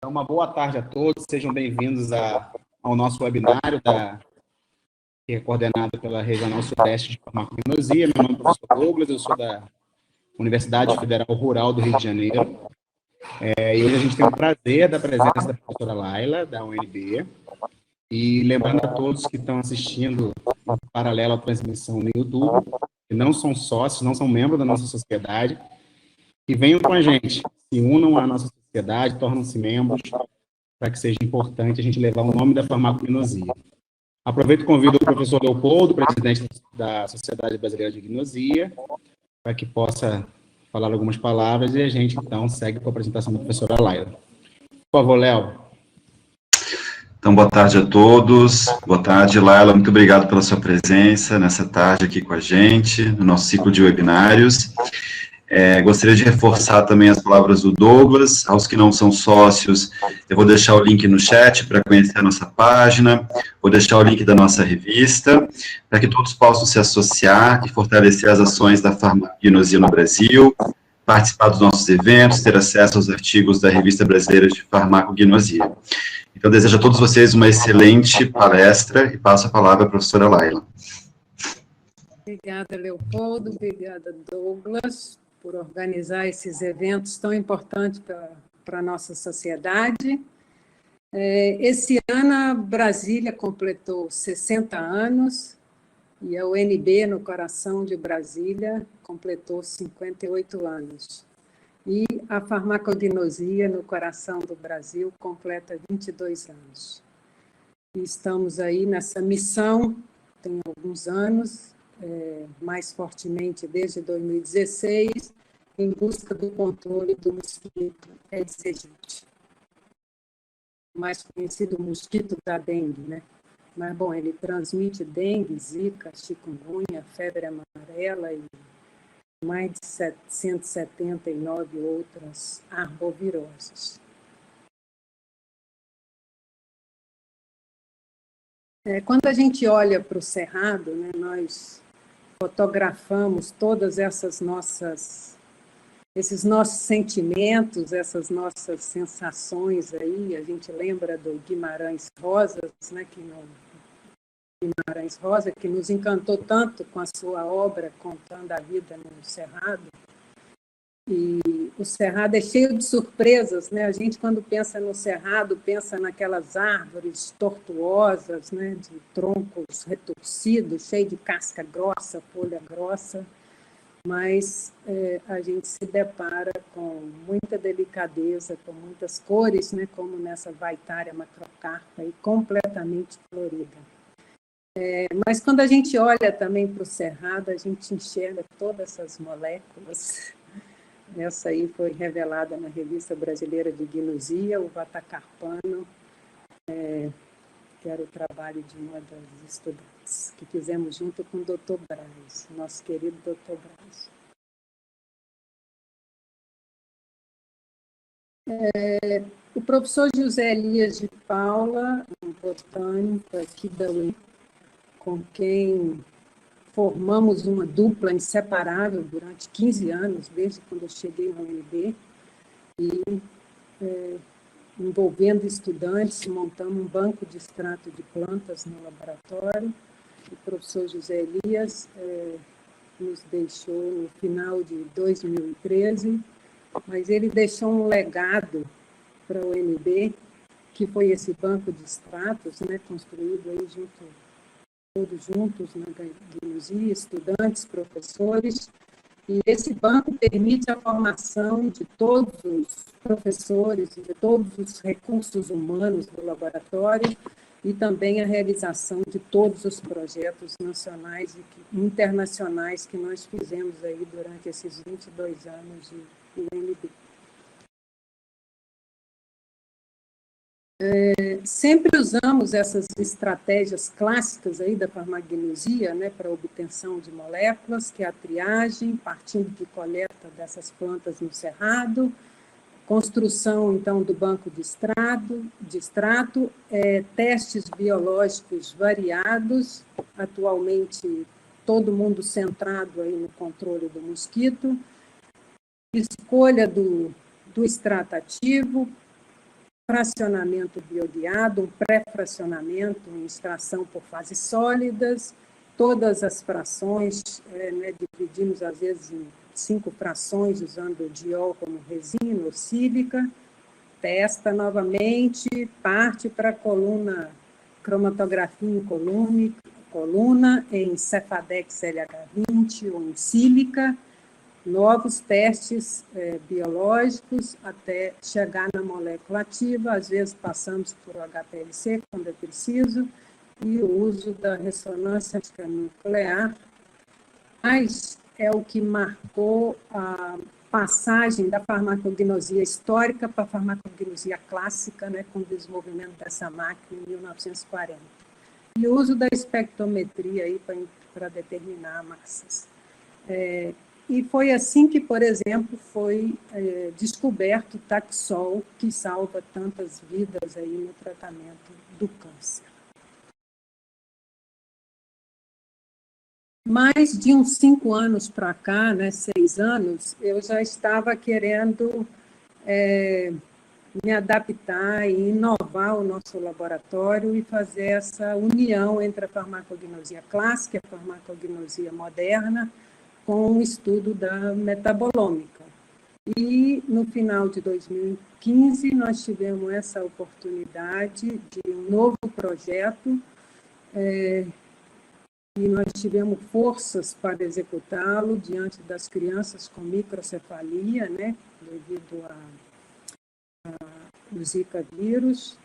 Então, uma boa tarde a todos, sejam bem-vindos ao nosso webinário, que é coordenado pela Regional Sudeste de Farmacognosia. Meu nome é o professor Douglas, eu sou da Universidade Federal Rural do Rio de Janeiro. E hoje a gente tem o prazer da presença da professora Laila, da UNB, e lembrando a todos que estão assistindo em paralelo à transmissão no YouTube, que não são sócios, não são membros da nossa sociedade, que venham com a gente, se unam à nossa sociedade, tornam-se membros, para que seja importante a gente levar o nome da farmacognosia. Aproveito e convido o professor Leopoldo, presidente da Sociedade Brasileira de Gnosia, para que possa falar algumas palavras e a gente, então, segue com a apresentação da professora Laila. Por favor, Léo. Então, boa tarde a todos. Boa tarde, Laila. Muito obrigado pela sua presença nessa tarde aqui com a gente, no nosso ciclo de webinários. Gostaria de reforçar também as palavras do Douglas. Aos que não são sócios, eu vou deixar o link no chat para conhecer a nossa página, vou deixar o link da nossa revista, para que todos possam se associar e fortalecer as ações da farmacognosia no Brasil, participar dos nossos eventos, ter acesso aos artigos da Revista Brasileira de Farmacognosia. Então, desejo a todos vocês uma excelente palestra e passo a palavra à professora Laila. Obrigada, Leopoldo. Obrigada, Douglas, por organizar esses eventos tão importantes para a nossa sociedade. Esse ano, Brasília completou 60 anos e a UNB, no coração de Brasília, completou 58 anos. E a farmacognosia, no coração do Brasil, completa 22 anos. E estamos aí nessa missão, tem alguns anos, mais fortemente desde 2016, em busca do controle do mosquito Aedes aegypti, mais conhecido mosquito da dengue, né? Mas, bom, ele transmite dengue, zika, chikungunya, febre amarela e mais de 179 outras arboviroses. Quando a gente olha para o Cerrado, né, nós fotografamos todas esses nossos sentimentos, essas nossas sensações aí. A gente lembra do Guimarães Rosa, né, Guimarães Rosa, que nos encantou tanto com a sua obra contando a vida no Cerrado. E o Cerrado é cheio de surpresas, né? A gente, quando pensa no Cerrado, pensa naquelas árvores tortuosas, né? De troncos retorcidos, cheio de casca grossa, folha grossa, mas a gente se depara com muita delicadeza, com muitas cores, né? Como nessa Vaitaria macrocarpa, e completamente florida. Mas quando a gente olha também para o Cerrado, a gente enxerga todas essas moléculas. Essa aí foi revelada na Revista Brasileira de Gnosia, o vatacarpano, que era o trabalho de uma das estudantes, que fizemos junto com o Dr. Braz, nosso querido Dr. Braz. O professor José Elias de Paula, um botânico aqui da UNB, com quem formamos uma dupla inseparável durante 15 anos, desde quando eu cheguei na UNB, e envolvendo estudantes, montamos um banco de extrato de plantas no laboratório. O professor José Elias nos deixou no final de 2013, mas ele deixou um legado para a UNB, que foi esse banco de extratos, né, construído aí todos juntos na Gnosia, estudantes, professores, e esse banco permite a formação de todos os professores, de todos os recursos humanos do laboratório e também a realização de todos os projetos nacionais e internacionais que nós fizemos aí durante esses 22 anos de UNB. Sempre usamos essas estratégias clássicas aí da farmacognosia, né, para a obtenção de moléculas, que é a triagem, partindo de coleta dessas plantas no Cerrado, construção, então, do banco de extrato, testes biológicos variados, atualmente todo mundo centrado aí no controle do mosquito, escolha do extrato ativo, fracionamento biodiado, um pré-fracionamento em extração por fases sólidas, todas as frações, dividimos às vezes em 5 frações, usando o diol como resina ou sílica, testa novamente, parte para a coluna, cromatografia em coluna, em Cefadex LH20 ou em sílica, novos testes biológicos até chegar na molécula ativa, às vezes passamos por HPLC quando é preciso, e o uso da ressonância nuclear, mas é o que marcou a passagem da farmacognosia histórica para a farmacognosia clássica, com o desenvolvimento dessa máquina em 1940. E o uso da espectrometria aí para determinar massas. E foi assim que, por exemplo, foi descoberto o Taxol, que salva tantas vidas aí no tratamento do câncer. Mais de uns 5 anos para cá, 6 anos, eu já estava querendo me adaptar e inovar o nosso laboratório e fazer essa união entre a farmacognosia clássica e a farmacognosia moderna com o estudo da metabolômica. E, no final de 2015, nós tivemos essa oportunidade de um novo projeto e nós tivemos forças para executá-lo diante das crianças com microcefalia, devido ao Zika vírus,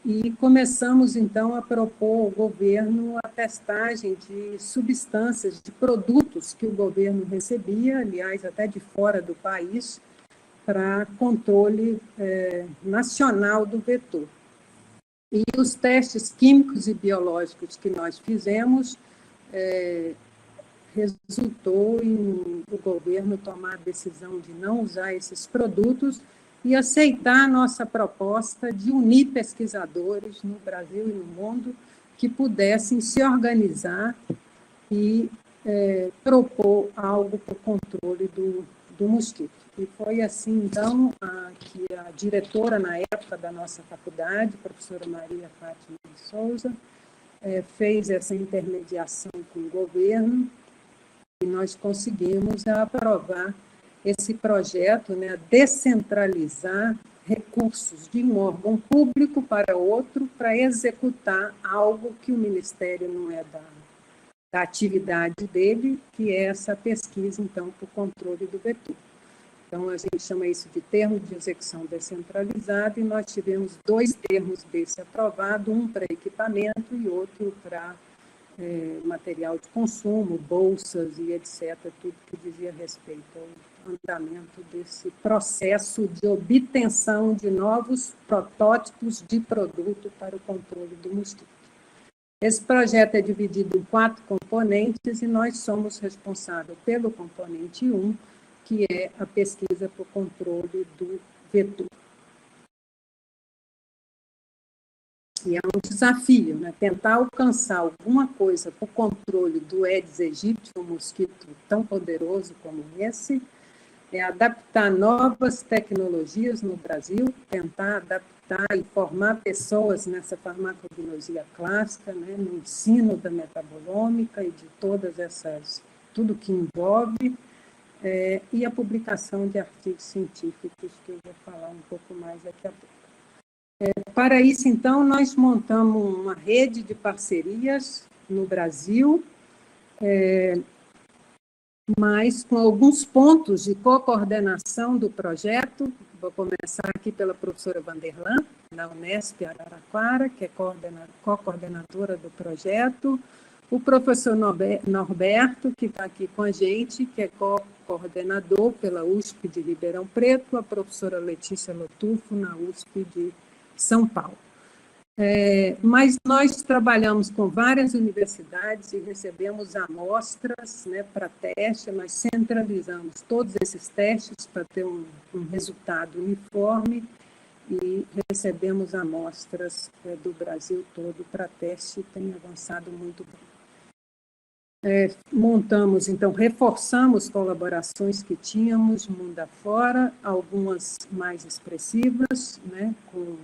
e começamos, então, a propor ao governo a testagem de substâncias, de produtos que o governo recebia, aliás, até de fora do país, para controle nacional do vetor. E os testes químicos e biológicos que nós fizemos resultou em o governo tomar a decisão de não usar esses produtos e aceitar a nossa proposta de unir pesquisadores no Brasil e no mundo que pudessem se organizar e propor algo para o controle do mosquito. E foi assim, então, que a diretora, na época da nossa faculdade, a professora Maria Fátima de Souza, fez essa intermediação com o governo e nós conseguimos aprovar esse projeto, descentralizar recursos de um órgão público para outro para executar algo que o Ministério não é da atividade dele, que é essa pesquisa, então, para o controle do vetor. Então, a gente chama isso de termo de execução descentralizada, e nós tivemos 2 termos desse aprovado, um para equipamento e outro para material de consumo, bolsas e etc., tudo que dizia respeito ao andamento desse processo de obtenção de novos protótipos de produto para o controle do mosquito. Esse projeto é dividido em 4 componentes e nós somos responsáveis pelo componente 1, que é a pesquisa para o controle do vetor. E é um desafio, tentar alcançar alguma coisa para o controle do Aedes aegypti, um mosquito tão poderoso como esse, adaptar novas tecnologias no Brasil, tentar adaptar e formar pessoas nessa farmacognosia clássica, no ensino da metabolômica e de todas essas, tudo que envolve, e a publicação de artigos científicos, que eu vou falar um pouco mais daqui a pouco. Para isso, então, nós montamos uma rede de parcerias no Brasil, mas com alguns pontos de co-coordenação do projeto. Vou começar aqui pela professora Vanderlan, da Unesp Araraquara, que é co-coordenadora do projeto, o professor Norberto, que está aqui com a gente, que é co-coordenador pela USP de Ribeirão Preto, a professora Letícia Lotufo, na USP de São Paulo. Mas nós trabalhamos com várias universidades e recebemos amostras para teste, nós centralizamos todos esses testes para ter um resultado uniforme e recebemos amostras do Brasil todo para teste e tem avançado muito bem. Montamos, então, reforçamos colaborações que tínhamos mundo afora, algumas mais expressivas, com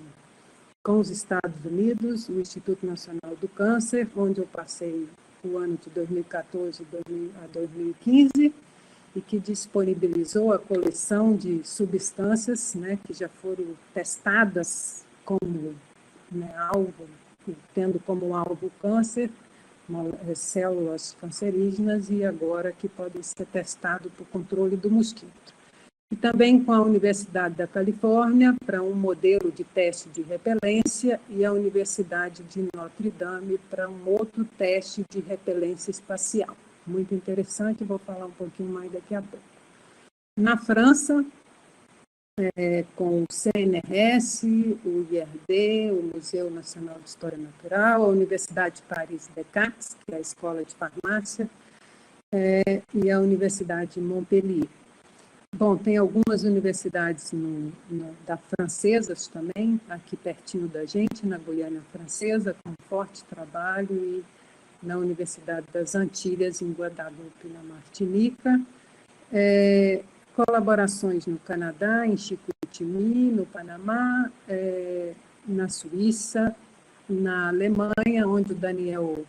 com os Estados Unidos, o Instituto Nacional do Câncer, onde eu passei o ano de 2014 a 2015, e que disponibilizou a coleção de substâncias, né, que já foram testadas como, né, alvo, tendo como alvo câncer, células cancerígenas, e agora que podem ser testados para o controle do mosquito. E também com a Universidade da Califórnia, para um modelo de teste de repelência, e a Universidade de Notre Dame, para um outro teste de repelência espacial. Muito interessante, vou falar um pouquinho mais daqui a pouco. Na França, com o CNRS, o IRD, o Museu Nacional de História Natural, a Universidade de Paris-Descartes, que é a Escola de Farmácia, e a Universidade de Montpellier. Bom, tem algumas universidades da francesas também, aqui pertinho da gente, na Guiana Francesa, com forte trabalho, e na Universidade das Antilhas, em Guadeloupe, na Martinica. Colaborações no Canadá, em Chicoutimi, no Panamá, na Suíça, na Alemanha, onde o Daniel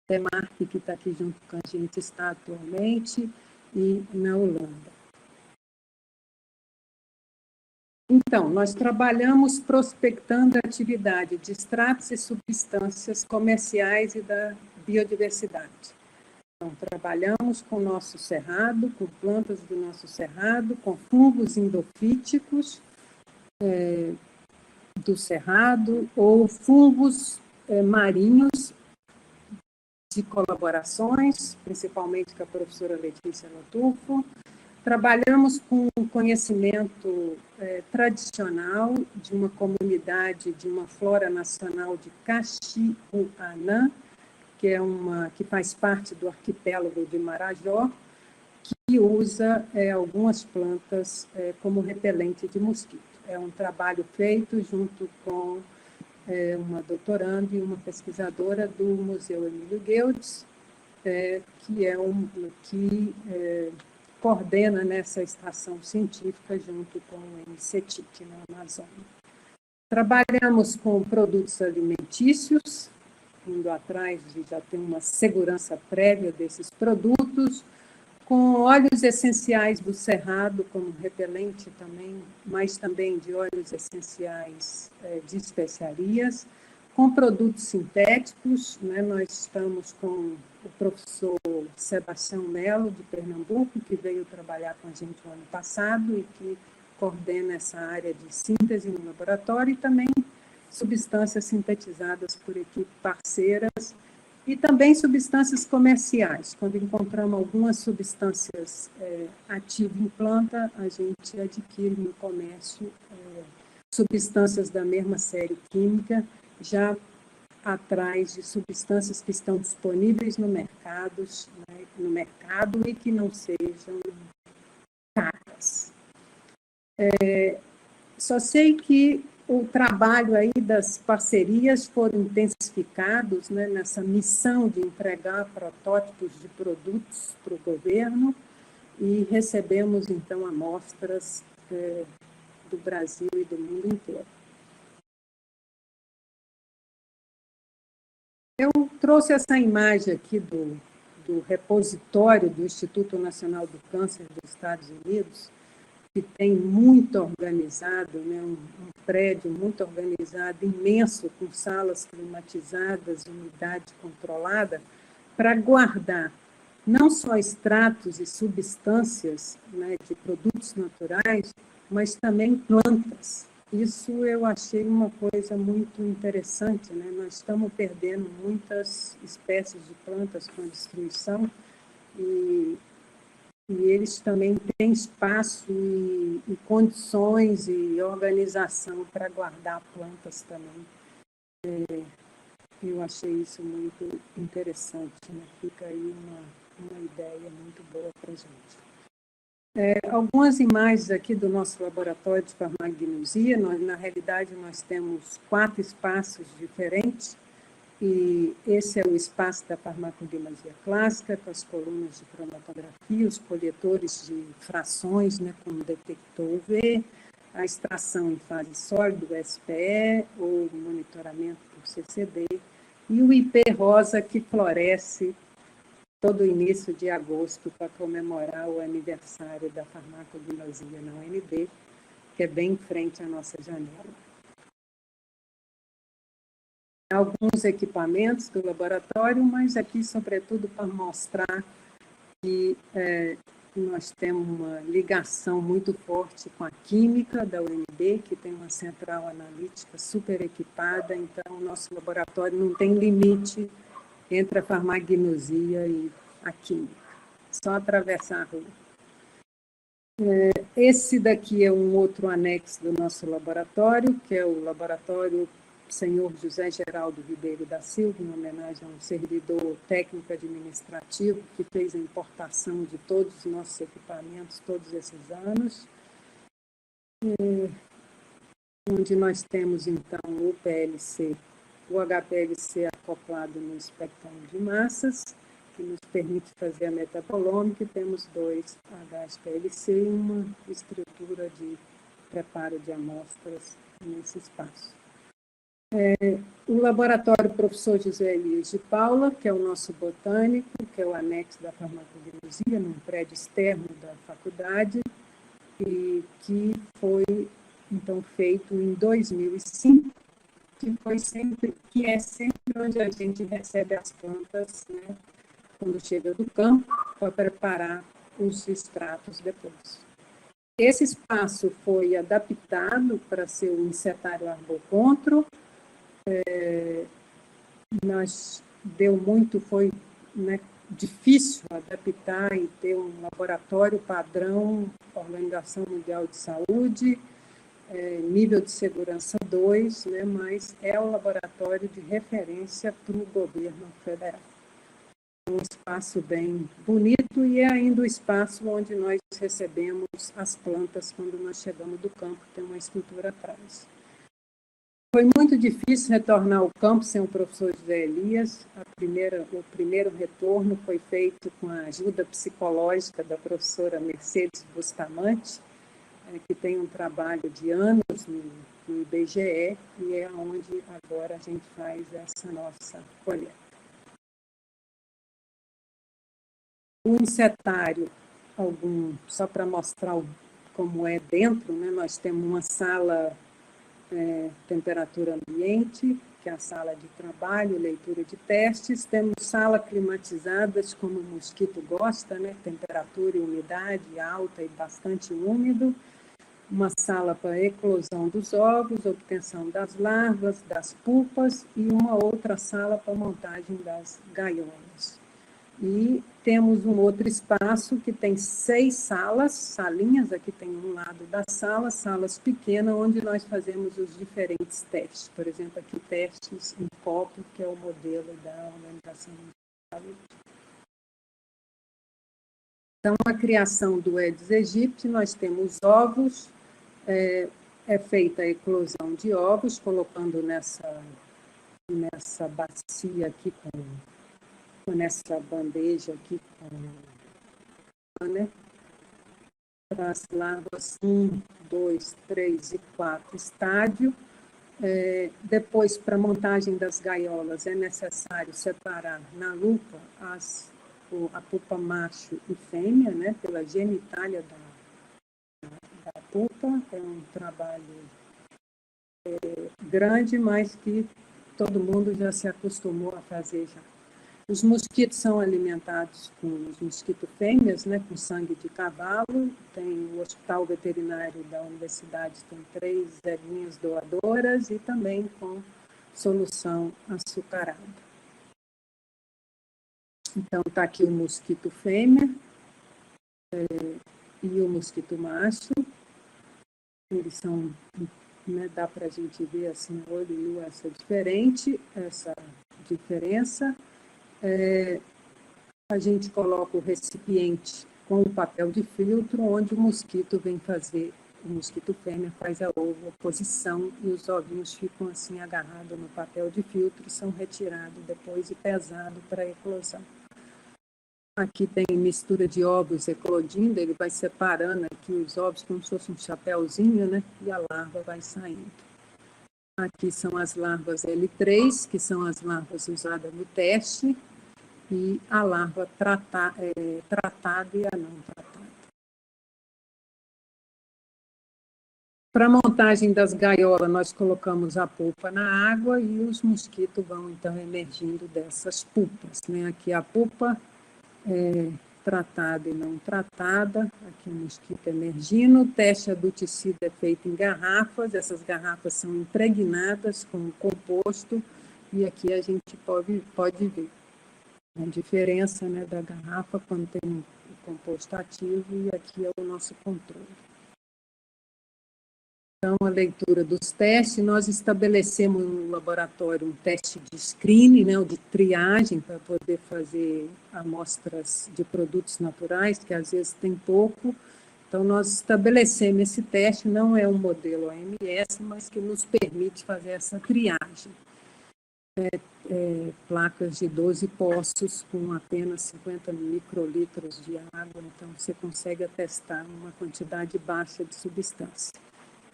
Demarque, que está aqui junto com a gente, está atualmente, e na Holanda. Então, nós trabalhamos prospectando a atividade de extratos e substâncias comerciais e da biodiversidade. Então, trabalhamos com o nosso cerrado, com plantas do nosso cerrado, com fungos endofíticos do cerrado ou fungos marinhos de colaborações, principalmente com a professora Letícia Notufo. Trabalhamos com o conhecimento tradicional de uma comunidade, de uma flora nacional de Caxiuanã, que faz parte do arquipélago de Marajó, que usa algumas plantas como repelente de mosquito. É um trabalho feito junto com uma doutoranda e uma pesquisadora do Museu Emílio Gueldes, que coordena nessa estação científica junto com o MCTIC, na Amazônia. Trabalhamos com produtos alimentícios, indo atrás de já ter uma segurança prévia desses produtos, com óleos essenciais do cerrado, como repelente também, mas também de óleos essenciais de especiarias, com produtos sintéticos, né? Nós estamos com o professor Sebastião Melo, de Pernambuco, que veio trabalhar com a gente no ano passado e que coordena essa área de síntese no laboratório, e também substâncias sintetizadas por equipes parceiras, e também substâncias comerciais. Quando encontramos algumas substâncias ativas em planta, a gente adquire no comércio substâncias da mesma série química, já atrás de substâncias que estão disponíveis no mercado e que não sejam caras. Só sei que o trabalho aí das parcerias foram intensificados, né, nessa missão de entregar protótipos de produtos para o governo, e recebemos, então, amostras do Brasil e do mundo inteiro. Eu trouxe essa imagem aqui do repositório do Instituto Nacional do Câncer dos Estados Unidos, que tem muito organizado, né, um prédio muito organizado, imenso, com salas climatizadas, umidade controlada, para guardar não só extratos e substâncias, né, de produtos naturais, mas também plantas. Isso eu achei uma coisa muito interessante, né? Nós estamos perdendo muitas espécies de plantas com a destruição, e eles também têm espaço e condições e organização para guardar plantas também. Eu achei isso muito interessante, né? Fica aí uma ideia muito boa para a gente. Algumas imagens aqui do nosso laboratório de farmacognosia. Na realidade, nós temos 4 espaços diferentes, e esse é o espaço da farmacognosia clássica, com as colunas de cromatografia, os coletores de frações, né, com detector UV, a extração em fase sólida, o SPE, ou monitoramento por CCD, e o IP rosa, que floresce todo início de agosto para comemorar o aniversário da farmacognosia na UNB, que é bem em frente à nossa janela. Alguns equipamentos do laboratório, mas aqui, sobretudo, para mostrar que nós temos uma ligação muito forte com a química da UNB, que tem uma central analítica super equipada, então o nosso laboratório não tem limite entre a farmacognosia e a química, só atravessar a rua. Esse daqui é um outro anexo do nosso laboratório, que é o laboratório Senhor José Geraldo Ribeiro da Silva, em homenagem a um servidor técnico administrativo que fez a importação de todos os nossos equipamentos todos esses anos, onde nós temos, então, o PLC, o HPLC acoplado no espectrômetro de massas, que nos permite fazer a metabolômica, e temos 2 HPLC e uma estrutura de preparo de amostras nesse espaço. O laboratório professor José Elias de Paula, que é o nosso botânico, que é o anexo da farmacognosia, num prédio externo da faculdade, e que foi, então, feito em 2005, que é sempre onde a gente recebe as plantas, né, quando chega do campo, para preparar os extratos depois. Esse espaço foi adaptado para ser um insetário arbocontro. Foi, né, difícil adaptar e ter um laboratório padrão, Organização Mundial de Saúde, nível de segurança 2, né, mas é o laboratório de referência para o governo federal. Um espaço bem bonito e é ainda o espaço onde nós recebemos as plantas quando nós chegamos do campo, tem uma estrutura atrás. Foi muito difícil retornar ao campo sem o professor José Elias. O primeiro retorno foi feito com a ajuda psicológica da professora Mercedes Bustamante, que tem um trabalho de anos no IBGE, e é onde agora a gente faz essa nossa colheita. O insetário, só para mostrar como é dentro, né, nós temos uma sala temperatura ambiente, que é a sala de trabalho, leitura de testes. Temos sala climatizadas, como o mosquito gosta, né? Temperatura e umidade alta e bastante úmido. Uma sala para eclosão dos ovos, obtenção das larvas, das pupas, e uma outra sala para montagem das gaiolas. E temos um outro espaço que tem 6 salinhas, aqui tem um lado da sala, salas pequenas, onde nós fazemos os diferentes testes. Por exemplo, aqui testes em copo, que é o modelo da Organização Mundial de Saúde. Então, a criação do Aedes aegypti, nós temos ovos, é feita a eclosão de ovos, colocando nessa bacia aqui nessa bandeja aqui né, para as larvas 1, 2, 3 e 4 estádio. Depois, para a montagem das gaiolas, é necessário separar na lupa a pupa macho e fêmea, né, pela genitália da pupa. É um trabalho grande, mas que todo mundo já se acostumou a fazer já. Os mosquitos são alimentados com os mosquitos fêmeas, né, com sangue de cavalo. Tem o Hospital Veterinário da Universidade, tem 3 velhinhas doadoras e também com solução açucarada. Então, está aqui o mosquito fêmea e o mosquito macho. Eles são, né, dá para a gente ver assim, olho nu, essa diferença. A gente coloca o recipiente com o papel de filtro, onde o mosquito fêmea faz a ovoposição e os ovinhos ficam assim agarrados no papel de filtro, são retirados depois e pesados para a eclosão. Aqui tem mistura de ovos eclodindo, ele vai separando aqui os ovos como se fosse um chapéuzinho, né? E a larva vai saindo. Aqui são as larvas L3, que são as larvas usadas no teste, e a larva tratada e a não tratada. Para a montagem das gaiolas, nós colocamos a polpa na água e os mosquitos vão, então, emergindo dessas pulpas, né? Aqui a pulpa tratada e não tratada, aqui o mosquito emergindo. O teste adulticida é feito em garrafas, essas garrafas são impregnadas com composto, e aqui a gente pode ver a diferença, né, da garrafa quando tem o composto ativo, e aqui é o nosso controle. Então, a leitura dos testes, nós estabelecemos no laboratório um teste de screening, né, de triagem, para poder fazer amostras de produtos naturais, que às vezes tem pouco. Então, nós estabelecemos esse teste, não é um modelo OMS, mas que nos permite fazer essa triagem. Placas de 12 poços com apenas 50 microlitros de água, então você consegue atestar uma quantidade baixa de substância.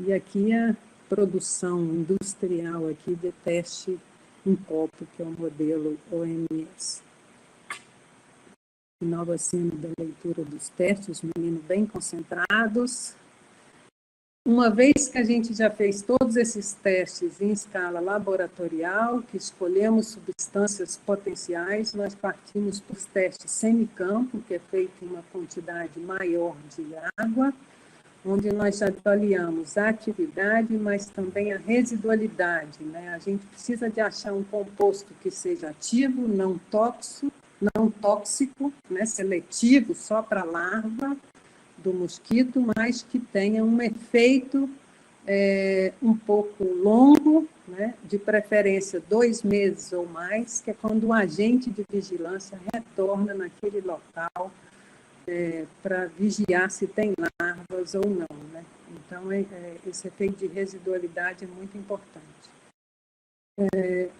E aqui a produção industrial aqui de teste em copo, que é o modelo OMS. Nova cena da leitura dos testes, os meninos bem concentrados. Uma vez que a gente já fez todos esses testes em escala laboratorial, que escolhemos substâncias potenciais, nós partimos para os testes semicampo, que é feito em uma quantidade maior de água, onde nós avaliamos a atividade, mas também a residualidade, né? A gente precisa de achar um composto que seja ativo, não tóxico, né? Seletivo só para a larva do mosquito, mas que tenha um efeito um pouco longo, né? De preferência 2 meses ou mais, que é quando o agente de vigilância retorna naquele local para vigiar se tem larvas ou não, né? Então, esse efeito de residualidade é muito importante.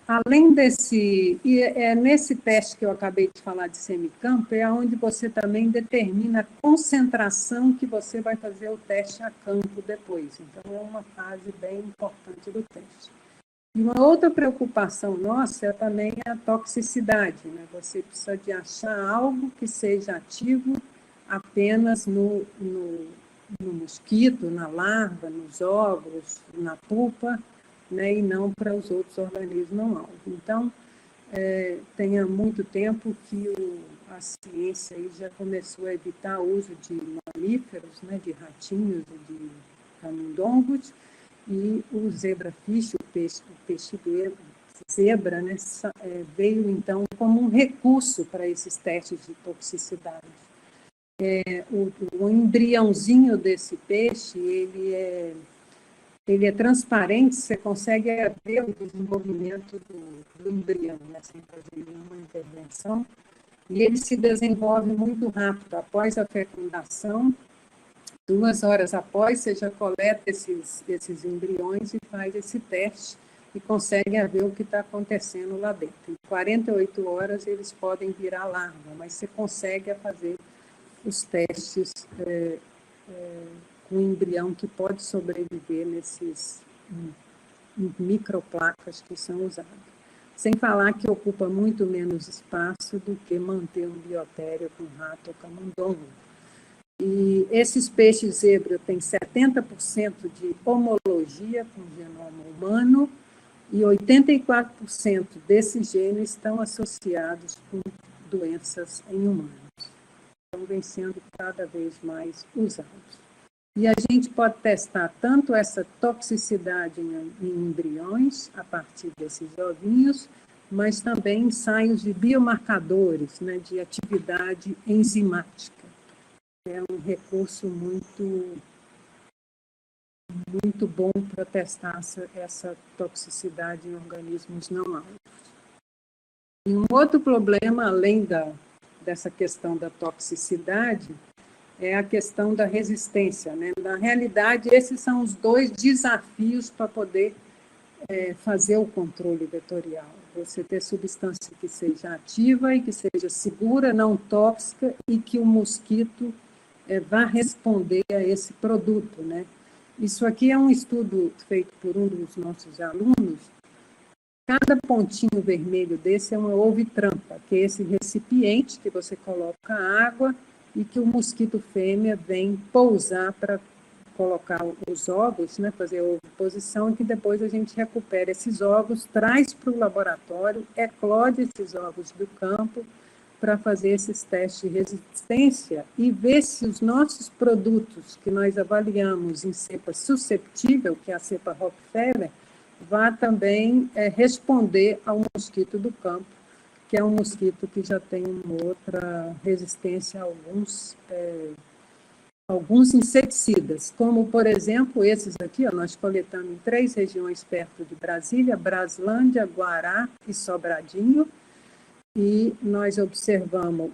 Além desse, nesse teste que eu acabei de falar de semicampo, é onde você também determina a concentração que você vai fazer o teste a campo depois. Então, é uma fase bem importante do teste. E uma outra preocupação nossa é também a toxicidade, né? Você precisa de achar algo que seja ativo apenas no mosquito, na larva, nos ovos, na pulpa, né, e não para os outros organismos não alvo. Então, tem há muito tempo que a ciência aí já começou a evitar o uso de mamíferos, né, de ratinhos e de camundongos, e o zebrafish, o peixe zebra, né, veio então como um recurso para esses testes de toxicidade. O embriãozinho desse peixe, ele é transparente, você consegue ver o desenvolvimento do embrião, né, sem fazer nenhuma intervenção, e ele se desenvolve muito rápido. Após a fecundação, 2 horas após, você já coleta esses embriões e faz esse teste e consegue ver o que está acontecendo lá dentro. Em 48 horas, eles podem virar larva, mas você consegue fazer os testes com o embrião que pode sobreviver nesses microplacas que são usadas. Sem falar que ocupa muito menos espaço do que manter um biotério com rato ou camundongo. E esses peixes zebra têm 70% de homologia com o genoma humano e 84% desses genes estão associados com doenças em humanos. Estão vem sendo cada vez mais usados. E a gente pode testar tanto essa toxicidade em embriões, a partir desses ovinhos, mas também ensaios de biomarcadores, né, de atividade enzimática. É um recurso muito bom para testar essa toxicidade em organismos não alvos. E um outro problema, além dessa questão da toxicidade, é a questão da resistência, né? Na realidade, esses são os 2 desafios para poder fazer o controle vetorial. você ter substância que seja ativa e que seja segura, não tóxica, e que o mosquito vá responder a esse produto, né? Isso aqui é um estudo feito por um dos nossos alunos. Cada pontinho vermelho desse é uma ouve-trampa, que é esse recipiente que você coloca água e que o mosquito fêmea vem pousar para colocar os ovos, né, fazer a oviposição, e que depois a gente recupera esses ovos, traz para o laboratório, eclode esses ovos do campo para fazer esses testes de resistência e ver se os nossos produtos que nós avaliamos em cepa susceptível, que é a cepa Rockefeller, vá também responder ao mosquito do campo, que é um mosquito que já tem uma outra resistência a alguns inseticidas, como, por exemplo, esses aqui, ó, nós coletamos em 3 regiões perto de Brasília, Braslândia, Guará e Sobradinho, e nós observamos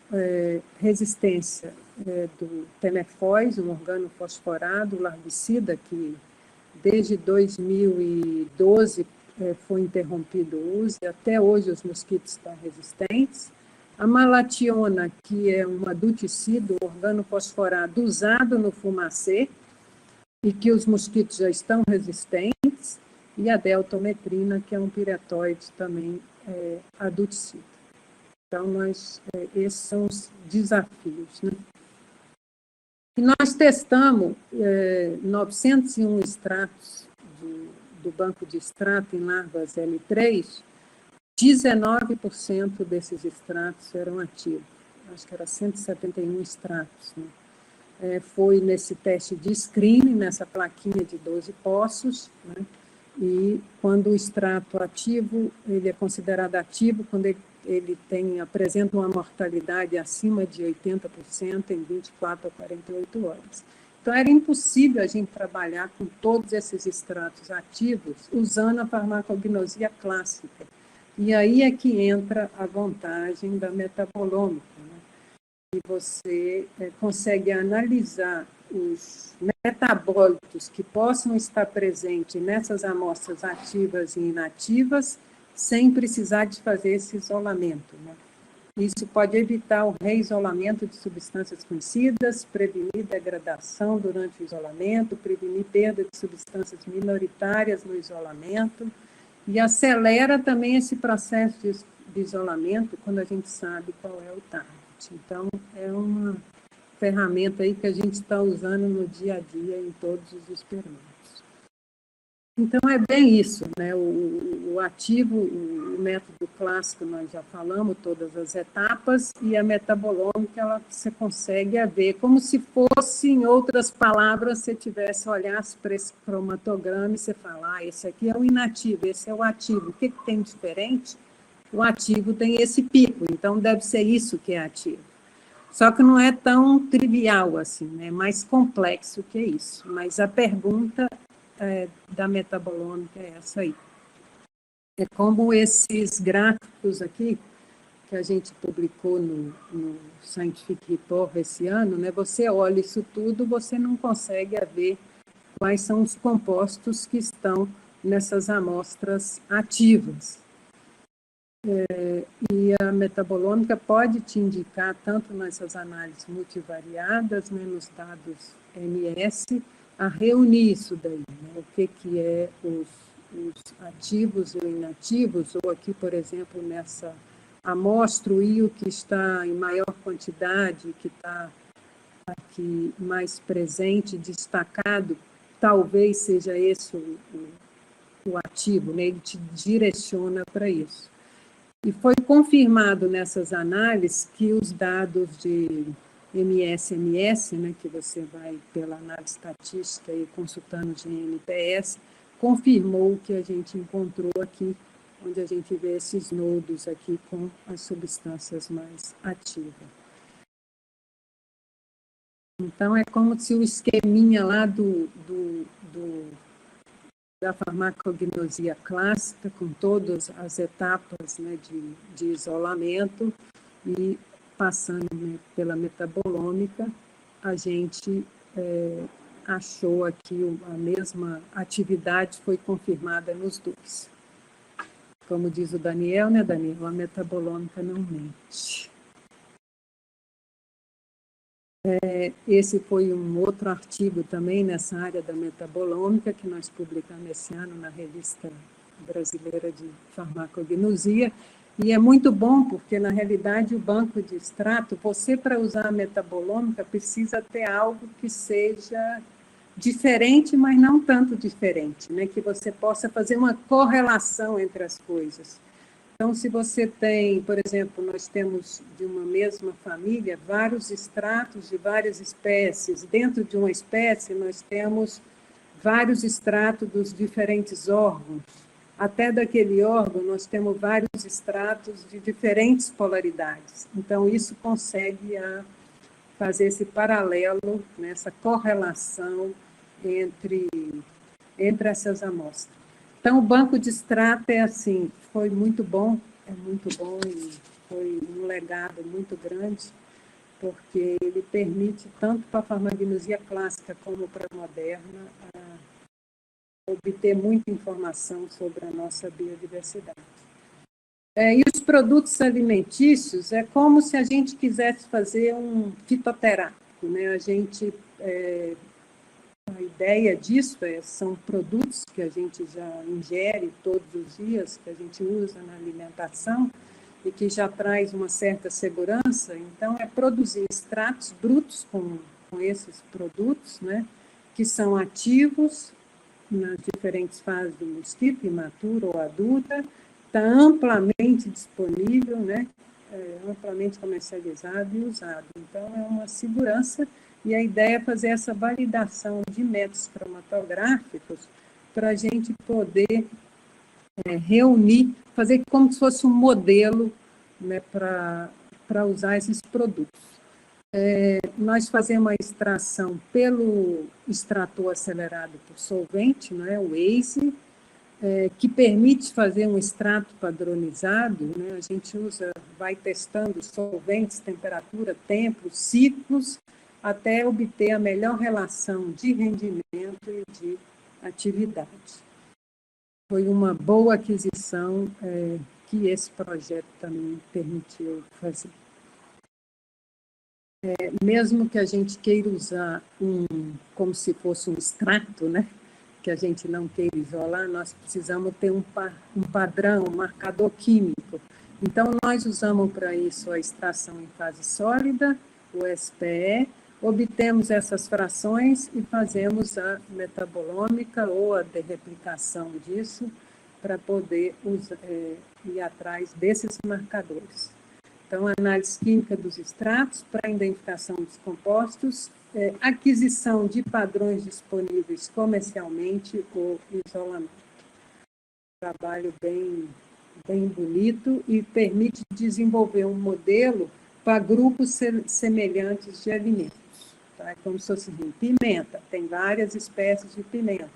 resistência do Temefós, um organofosforado, larvicida, que desde 2012 foi interrompido o uso, e até hoje os mosquitos estão resistentes. A malationa, que é um aduticida, um organofosforado usado no fumacê, e que os mosquitos já estão resistentes, e a deltometrina, que é um piretóide também aduticida. Então, esses são os desafios, né? E nós testamos 901 extratos do banco de extrato em larvas L3, 19% desses extratos eram ativos, acho que era 171 extratos, né? Foi nesse teste de screening, nessa plaquinha de 12 poços, né? E quando o extrato ativo, ele é considerado ativo quando ele apresenta uma mortalidade acima de 80% em 24 a 48 horas. Então, era impossível a gente trabalhar com todos esses extratos ativos usando a farmacognosia clássica. E aí é que entra a vantagem da metabolômica, né? E você consegue analisar os metabólitos que possam estar presentes nessas amostras ativas e inativas sem precisar de fazer esse isolamento, né? Isso pode evitar o reisolamento de substâncias conhecidas, prevenir degradação durante o isolamento, prevenir perda de substâncias minoritárias no isolamento, e acelera também esse processo de isolamento quando a gente sabe qual é o target. Então, é uma ferramenta aí que a gente está usando no dia a dia em todos os experimentos. Então, é bem isso, né? O ativo, o método clássico, nós já falamos todas as etapas, e a metabolômica, você consegue ver como se fosse, em outras palavras, você tivesse, olhasse para esse cromatograma e você fala, esse aqui é o inativo, esse é o ativo. O que tem diferente? O ativo tem esse pico, então deve ser isso que é ativo. Só que não é tão trivial assim, né? É mais complexo que isso. Mas a pergunta da metabolômica é essa aí. É como esses gráficos aqui, que a gente publicou no Scientific Report esse ano, né? Você olha isso tudo, você não consegue ver quais são os compostos que estão nessas amostras ativas. E a metabolômica pode te indicar, tanto nessas análises multivariadas, né, nos dados MS, a reunir isso daí, né? O que é os ativos ou inativos, ou aqui, por exemplo, nessa amostra, o IO que está em maior quantidade, que está aqui mais presente, destacado, talvez seja esse o ativo, né? Ele te direciona para isso. E foi confirmado nessas análises que os dados de MS, né, que você vai pela análise estatística e consultando o GNPS, confirmou o que a gente encontrou aqui, onde a gente vê esses nodos aqui com as substâncias mais ativas. Então, é como se o esqueminha lá da farmacognosia clássica, com todas as etapas, né, de isolamento, e passando, né, pela metabolômica, a gente achou aqui a mesma atividade, foi confirmada nos dois. Como diz o Daniel, né, Daniel? A metabolômica não mente. Esse foi um outro artigo também nessa área da metabolômica que nós publicamos esse ano na Revista Brasileira de Farmacognosia, e é muito bom porque, na realidade, o banco de extrato, você, para usar a metabolômica, precisa ter algo que seja diferente, mas não tanto diferente, né? Que você possa fazer uma correlação entre as coisas. Então, se você tem, por exemplo, nós temos de uma mesma família vários extratos de várias espécies. Dentro de uma espécie, nós temos vários extratos dos diferentes órgãos. Até daquele órgão, nós temos vários extratos de diferentes polaridades. Então, isso consegue fazer esse paralelo, né, essa correlação entre essas amostras. Então, o banco de extrato é assim, foi muito bom, é muito bom e foi um legado muito grande, porque ele permite, tanto para a farmacognosia clássica como para a moderna, obter muita informação sobre a nossa biodiversidade. E os produtos alimentícios é como se a gente quisesse fazer um fitoterápico, né? A ideia disso são produtos que a gente já ingere todos os dias, que a gente usa na alimentação e que já traz uma certa segurança. Então, é produzir extratos brutos com esses produtos, né, que são ativos nas diferentes fases do mosquito, imatura ou adulta, está amplamente disponível, né, amplamente comercializado e usado. Então, é uma segurança. E a ideia é fazer essa validação de métodos cromatográficos para a gente poder reunir, fazer como se fosse um modelo, né, para usar esses produtos. Nós fazemos a extração pelo extrator acelerado por solvente, né, o ACE, que permite fazer um extrato padronizado, né? A gente vai testando solventes, temperatura, tempo, ciclos, até obter a melhor relação de rendimento e de atividade. Foi uma boa aquisição que esse projeto também permitiu fazer. Mesmo que a gente queira usar como se fosse um extrato, né? Que a gente não queira isolar, nós precisamos ter um padrão, um marcador químico. Então, nós usamos para isso a extração em fase sólida, o SPE, obtemos essas frações e fazemos a metabolômica ou a derreplicação disso para poder ir atrás desses marcadores. Então, análise química dos extratos para identificação dos compostos, aquisição de padrões disponíveis comercialmente ou isolamento. Trabalho bem bonito e permite desenvolver um modelo para grupos semelhantes de alimentos. Tá? É como se fosse pimenta, tem várias espécies de pimenta,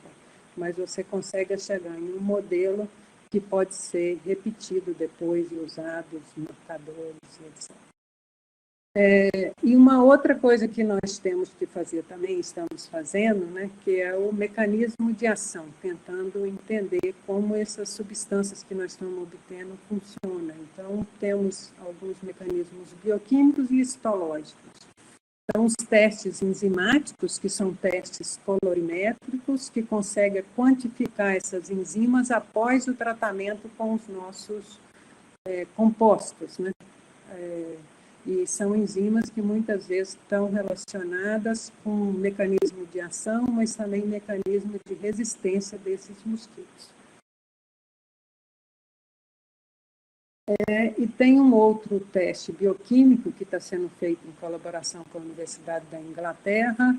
mas você consegue chegar em um modelo que pode ser repetido depois e usado os marcadores, etc. E uma outra coisa que nós temos que fazer também, estamos fazendo, né, que é o mecanismo de ação, tentando entender como essas substâncias que nós estamos obtendo funcionam. Então, temos alguns mecanismos bioquímicos e histológicos. Então, os testes enzimáticos, que são testes colorimétricos, que conseguem quantificar essas enzimas após o tratamento com os nossos compostos, né? E são enzimas que muitas vezes estão relacionadas com mecanismo de ação, mas também mecanismo de resistência desses mosquitos. E tem um outro teste bioquímico que está sendo feito em colaboração com a Universidade da Inglaterra,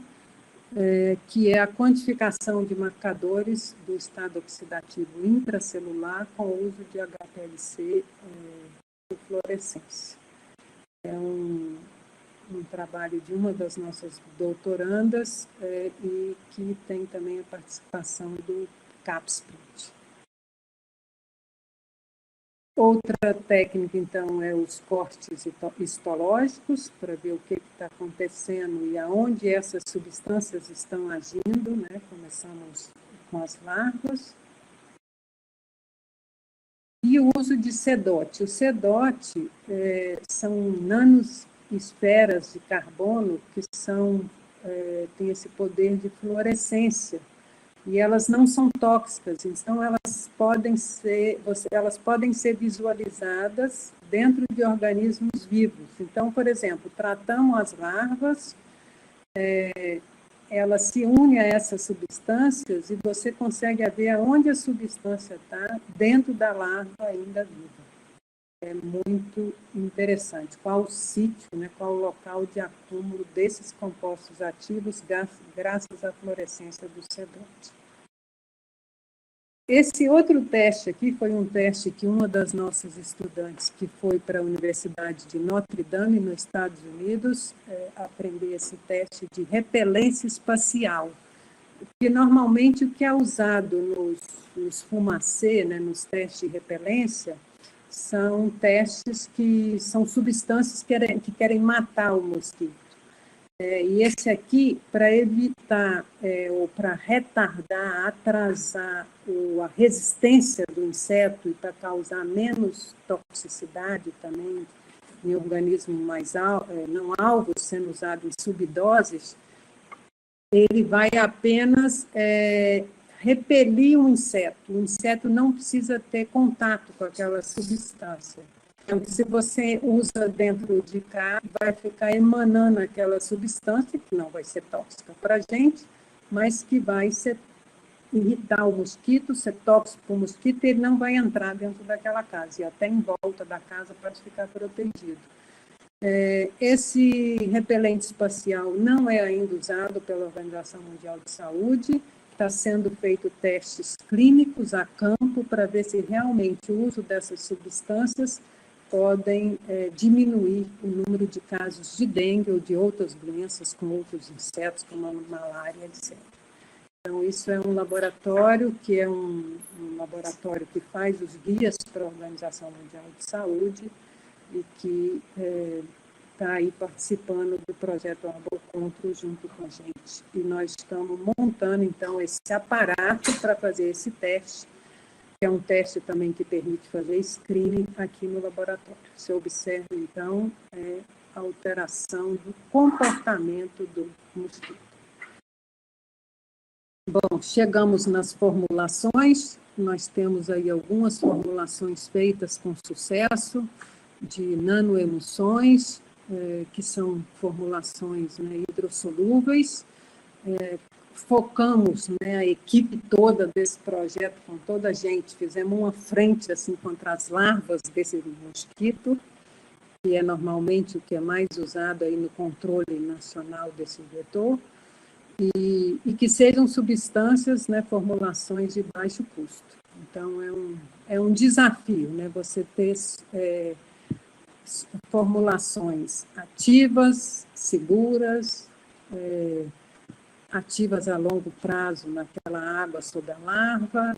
que é a quantificação de marcadores do estado oxidativo intracelular com o uso de HPLC de fluorescência. É um trabalho de uma das nossas doutorandas e que tem também a participação do CAPSPRINT. Outra técnica, então, é os cortes histológicos, para ver o que está acontecendo e aonde essas substâncias estão agindo, né? Começamos com as larvas. E o uso de CEDOT. O CEDOT são nanosferas de carbono que têm esse poder de fluorescência. E elas não são tóxicas, então elas podem ser visualizadas dentro de organismos vivos. Então, por exemplo, tratamos as larvas, ela se une a essas substâncias e você consegue ver onde a substância está dentro da larva ainda viva. É muito interessante. Qual o sítio, né, qual o local de acúmulo desses compostos ativos graças à fluorescência do CEDOT. Esse outro teste aqui foi um teste que uma das nossas estudantes, que foi para a Universidade de Notre Dame, nos Estados Unidos, aprender esse teste de repelência espacial. Porque, normalmente, o que é usado nos fumacê, né, nos testes de repelência, são testes que são substâncias que querem matar o mosquito. E esse aqui, para evitar ou para retardar, atrasar a resistência do inseto e para causar menos toxicidade também em organismo não alvo, sendo usado em subdoses, ele vai apenas repelir um inseto. O inseto não precisa ter contato com aquela substância. Então, se você usa dentro de casa, vai ficar emanando aquela substância que não vai ser tóxica para a gente, mas que vai irritar o mosquito, ser tóxico para o mosquito, e ele não vai entrar dentro daquela casa, e até em volta da casa pode ficar protegido. Esse repelente espacial não é ainda usado pela Organização Mundial de Saúde, está sendo feito testes clínicos a campo para ver se realmente o uso dessas substâncias podem diminuir o número de casos de dengue ou de outras doenças com outros insetos, como a malária, etc. Então, isso é um laboratório que é um laboratório que faz os guias para a Organização Mundial de Saúde e que está aí participando do projeto Arbocontrol junto com a gente. E nós estamos montando, então, esse aparato para fazer esse teste, que é um teste também que permite fazer screening aqui no laboratório. Você observa, então, a alteração do comportamento do mosquito. Bom, chegamos nas formulações. Nós temos aí algumas formulações feitas com sucesso de nanoemulsões, que são formulações, né, hidrossolúveis. Focamos, né, a equipe toda desse projeto, com toda a gente, fizemos uma frente assim, contra as larvas desse mosquito, que é normalmente o que é mais usado aí no controle nacional desse vetor, e que sejam substâncias, né, formulações de baixo custo. Então, é um desafio, né, você ter formulações ativas, seguras, ativas a longo prazo naquela água sob a larva,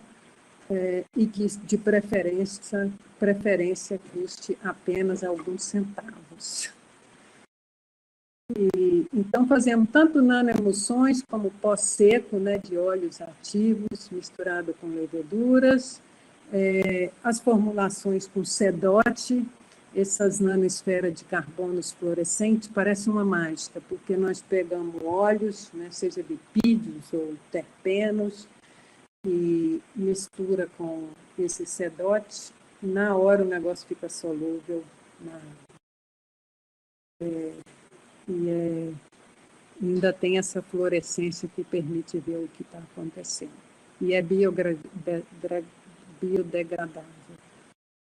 e que, de preferência custe apenas alguns centavos. Então, fazemos tanto nanoemulsões como pó seco, né, de óleos ativos misturado com leveduras, as formulações com CEDOT, essas nanosferas de carbonos fluorescentes, parece uma mágica, porque nós pegamos óleos, né, seja lipídios ou terpenos, e mistura com esse CEDOT, na hora o negócio fica solúvel e ainda tem essa fluorescência que permite ver o que está acontecendo. E é biodegradável.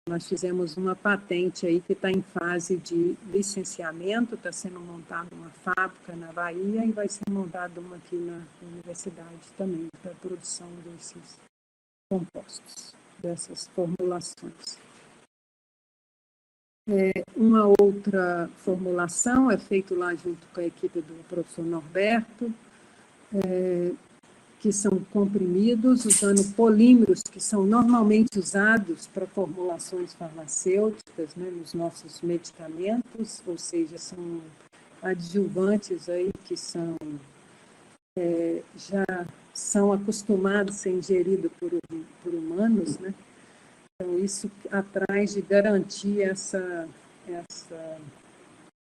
Nós fizemos uma patente aí que está em fase de licenciamento, está sendo montada uma fábrica na Bahia e vai ser montada uma aqui na universidade também, para a produção desses compostos, dessas formulações. Uma outra formulação é feita lá junto com a equipe do professor Norberto, que são comprimidos usando polímeros que são normalmente usados para formulações farmacêuticas, né, nos nossos medicamentos, ou seja, são adjuvantes aí que já são acostumados a ser ingeridos por humanos, né? Então, isso atrás de garantir essa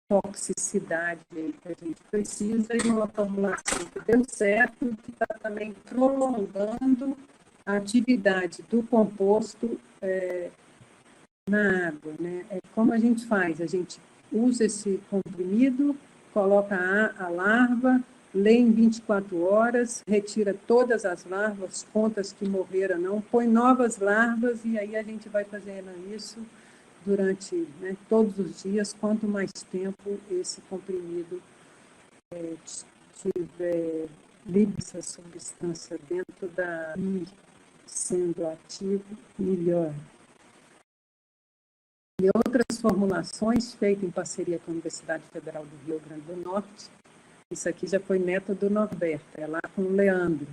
toxicidade que a gente precisa, e uma formulação que deu certo, que está também prolongando a atividade do composto na água, né? Como a gente faz? A gente usa esse comprimido, coloca a larva, lê em 24 horas, retira todas as larvas, conta as que morreram não, põe novas larvas, e aí a gente vai fazendo isso durante, né, todos os dias. Quanto mais tempo esse comprimido tiver livre essa substância dentro da sendo ativo, melhor. E outras formulações feitas em parceria com a Universidade Federal do Rio Grande do Norte. Isso aqui já foi método Norberto, é lá com o Leandro,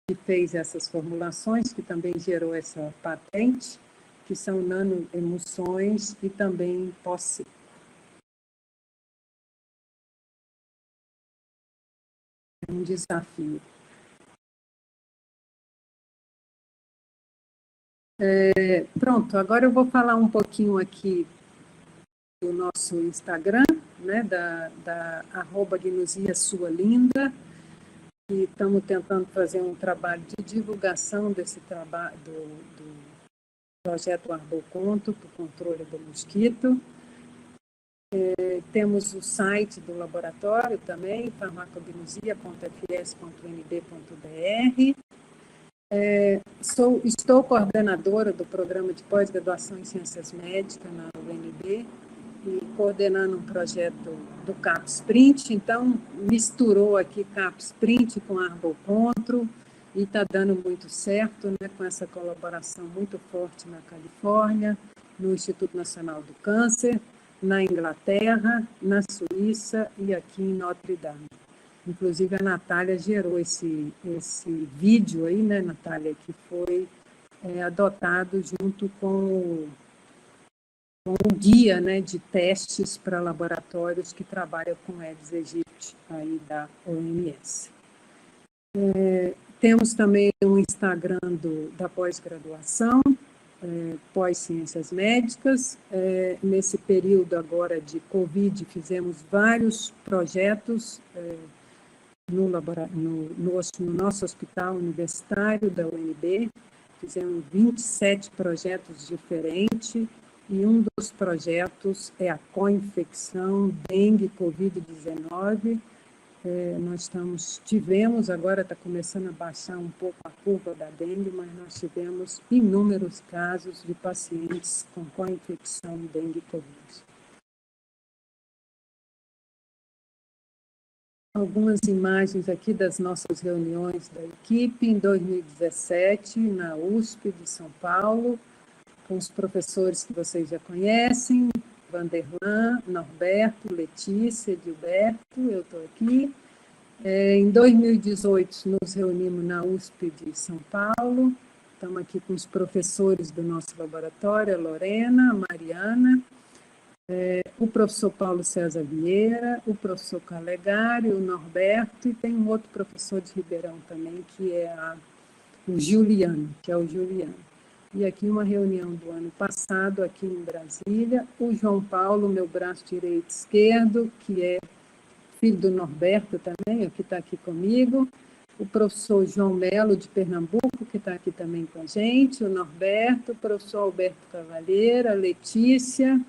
que fez essas formulações, que também gerou essa patente, que são nanoemulsões e também pós-seco. É um desafio. Pronto, agora eu vou falar um pouquinho aqui do nosso Instagram, né, da @gnusia_sua_linda, e estamos tentando fazer um trabalho de divulgação desse trabalho do projeto Arboconto para o controle do mosquito. Temos o site do laboratório também, farmacognosia.fs.unb.br. Estou coordenadora do programa de pós-graduação em Ciências Médicas na UNB e coordenando um projeto do CAPS-Print. Então, misturou aqui CAPS-Print com Arbocontro e está dando muito certo, né, com essa colaboração muito forte na Califórnia, no Instituto Nacional do Câncer, na Inglaterra, na Suíça e aqui em Notre Dame. Inclusive, a Natália gerou esse vídeo aí, né, Natália, que foi adotado junto com o guia, né, de testes para laboratórios que trabalham com Aedes aegypti aí da OMS. Temos também um Instagram da pós-graduação, pós-ciências médicas. Nesse período agora de Covid, fizemos vários projetos no nosso hospital universitário da UNB, fizemos 27 projetos diferentes, e um dos projetos é a co-infecção dengue Covid-19. Nós tivemos, agora está começando a baixar um pouco a curva da dengue, mas nós tivemos inúmeros casos de pacientes com co-infecção dengue Covid. Algumas imagens aqui das nossas reuniões da equipe em 2017, na USP de São Paulo, com os professores que vocês já conhecem, Vanderlan, Norberto, Letícia, Gilberto, eu estou aqui. Em 2018, nos reunimos na USP de São Paulo, estamos aqui com os professores do nosso laboratório, a Lorena, a Mariana, o professor Paulo César Vieira, o professor Calegari, o Norberto, e tem um outro professor de Ribeirão também, que é o Juliano, E aqui uma reunião do ano passado, aqui em Brasília, o João Paulo, meu braço direito e esquerdo, que é filho do Norberto também, que está aqui comigo, o professor João Melo, de Pernambuco, que está aqui também com a gente, o Norberto, o professor Alberto Cavalheira, a Letícia,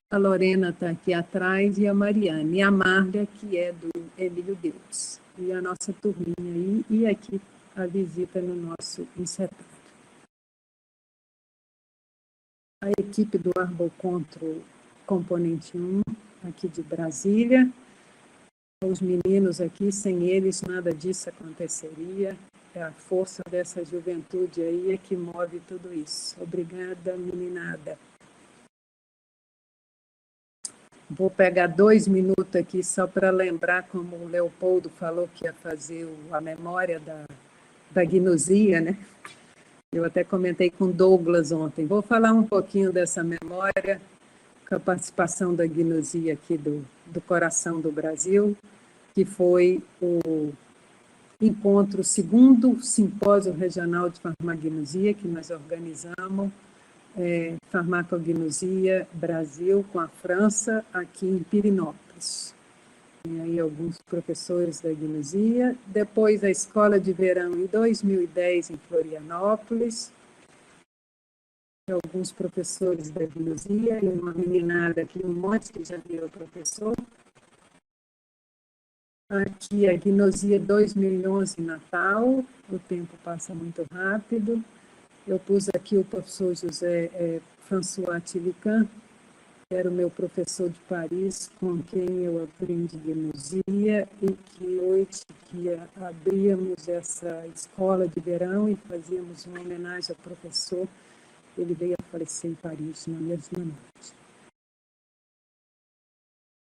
a Lorena está aqui atrás, e a Mariane, e a Márlia, que é do Emílio Deus, e a nossa turminha aí, e aqui a visita no nosso encetário. A equipe do Arbocontro Componente 1, aqui de Brasília. Os meninos aqui, sem eles, nada disso aconteceria. É a força dessa juventude aí que move tudo isso. Obrigada, meninada. Vou pegar 2 minutos aqui só para lembrar, como o Leopoldo falou que ia fazer a memória da gnusia, né? Eu até comentei com Douglas ontem. Vou falar um pouquinho dessa memória, com a participação da gnusia aqui do coração do Brasil, que foi encontro o segundo simpósio regional de farmacognosia que nós organizamos, Farmacognosia Brasil com a França, aqui em Pirinópolis. Tem aí alguns professores da gnosia. Depois a Escola de Verão em 2010 em Florianópolis. Alguns professores da gnosia e uma meninada aqui, um monte que já virou professor. Aqui a Gnosia 2011 Natal, o tempo passa muito rápido. Eu pus aqui o professor José François Tilican, que era o meu professor de Paris, com quem eu aprendi gnosia, e que hoje que abríamos essa escola de verão e fazíamos uma homenagem ao professor. Ele veio a falecer em Paris na mesma noite.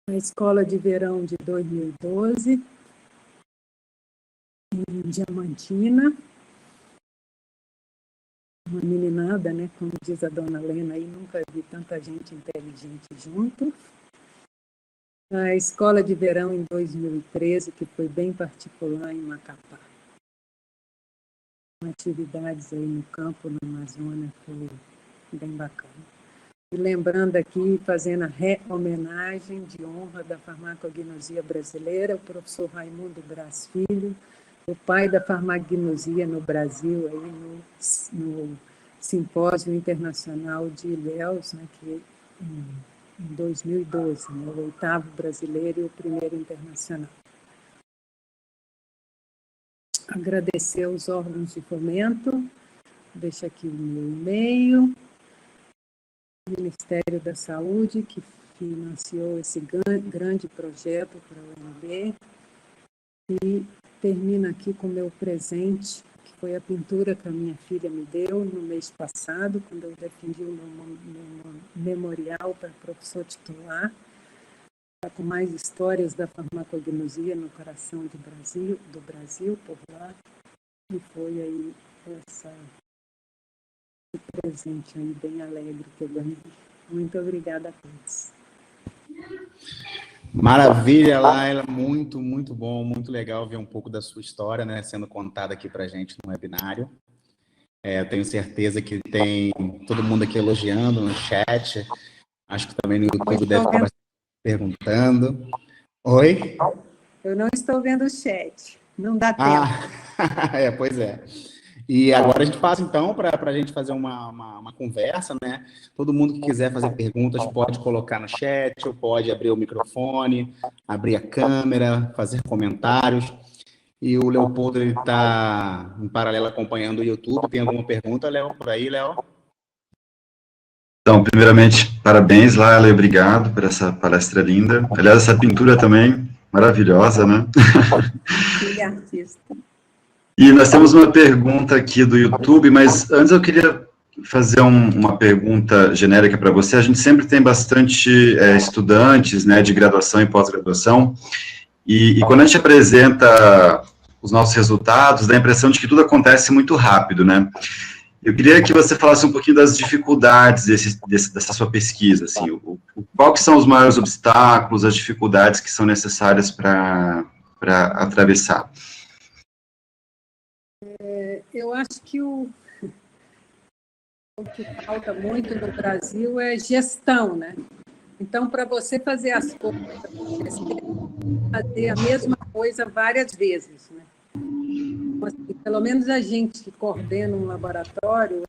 A escola de verão de 2012, em Diamantina, uma meninada, né, como diz a dona Lena, aí nunca vi tanta gente inteligente junto. A escola de verão em 2013, que foi bem particular em Macapá. Atividades aí no campo, na Amazônia, foi bem bacana. E lembrando aqui, fazendo a homenagem de honra da farmacognosia brasileira, o professor Raimundo Braz Filho, o pai da farmacognosia no Brasil, aí no Simpósio Internacional de Ilhéus, né, que em 2012, né, o 8º brasileiro e o 1º internacional. Agradecer aos órgãos de fomento, deixo aqui o meu e-mail, Ministério da Saúde, que financiou esse grande projeto para a UNB, e termino aqui com o meu presente, que foi a pintura que a minha filha me deu no mês passado, quando eu defendi o meu memorial para professor titular, está com mais histórias da farmacognosia no coração do Brasil, por lá, e foi aí esse presente aí bem alegre que eu ganhei. Muito obrigada a todos. Maravilha, Laila, muito, muito bom, muito legal ver um pouco da sua história, né, sendo contada aqui para a gente no webinário. Eu tenho certeza que tem todo mundo aqui elogiando no chat, acho que também no YouTube deve estar bastante perguntando. Oi? Eu não estou vendo o chat, não dá tempo. Pois é. E agora a gente passa, então, para a gente fazer uma conversa, né? Todo mundo que quiser fazer perguntas pode colocar no chat, ou pode abrir o microfone, abrir a câmera, fazer comentários. E o Leopoldo está, em paralelo, acompanhando o YouTube. Tem alguma pergunta, Léo, por aí, Léo? Então, primeiramente, parabéns, Laila, e obrigado por essa palestra linda. Aliás, essa pintura também maravilhosa, né? Ele é artista. E nós temos uma pergunta aqui do YouTube, mas antes eu queria fazer uma pergunta genérica para você. A gente sempre tem bastante estudantes, né, de graduação e pós-graduação, e quando a gente apresenta os nossos resultados, dá a impressão de que tudo acontece muito rápido, né? Eu queria que você falasse um pouquinho das dificuldades dessa sua pesquisa, assim, qual que são os maiores obstáculos, as dificuldades que são necessárias para atravessar. Eu acho que o que falta muito no Brasil é gestão, né? Então, para você fazer as coisas, fazer a mesma coisa várias vezes, né? Pelo menos a gente que coordena um laboratório,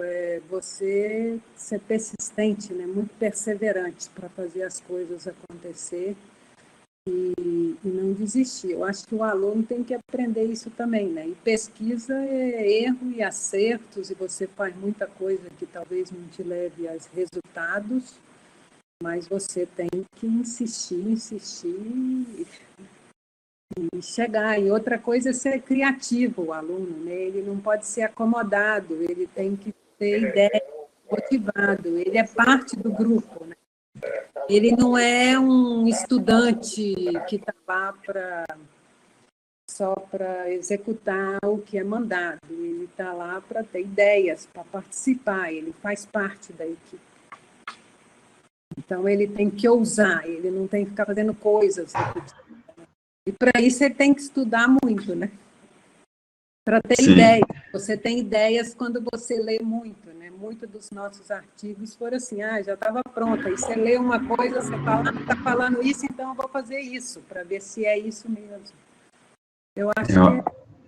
você ser persistente, né? Muito perseverante para fazer as coisas acontecer e não desistir. Eu acho que o aluno tem que aprender isso também, né? E pesquisa é erro e acertos, e você faz muita coisa que talvez não te leve aos resultados, mas você tem que insistir e chegar. E outra coisa é ser criativo, o aluno, né? Ele não pode ser acomodado, ele tem que ter ideia, motivado, ele é parte do grupo, né? Ele não é um estudante que está lá só para executar o que é mandado, ele está lá para ter ideias, para participar, ele faz parte da equipe. Então, ele tem que ousar, ele não tem que ficar fazendo coisas repetidas. E para isso ele tem que estudar muito, né? para ter ideias. Você tem ideias quando você lê muito, né? Muitos dos nossos artigos foram assim, já estava pronta. Aí você lê uma coisa, você fala, está falando isso, então eu vou fazer isso, para ver se é isso mesmo. Eu acho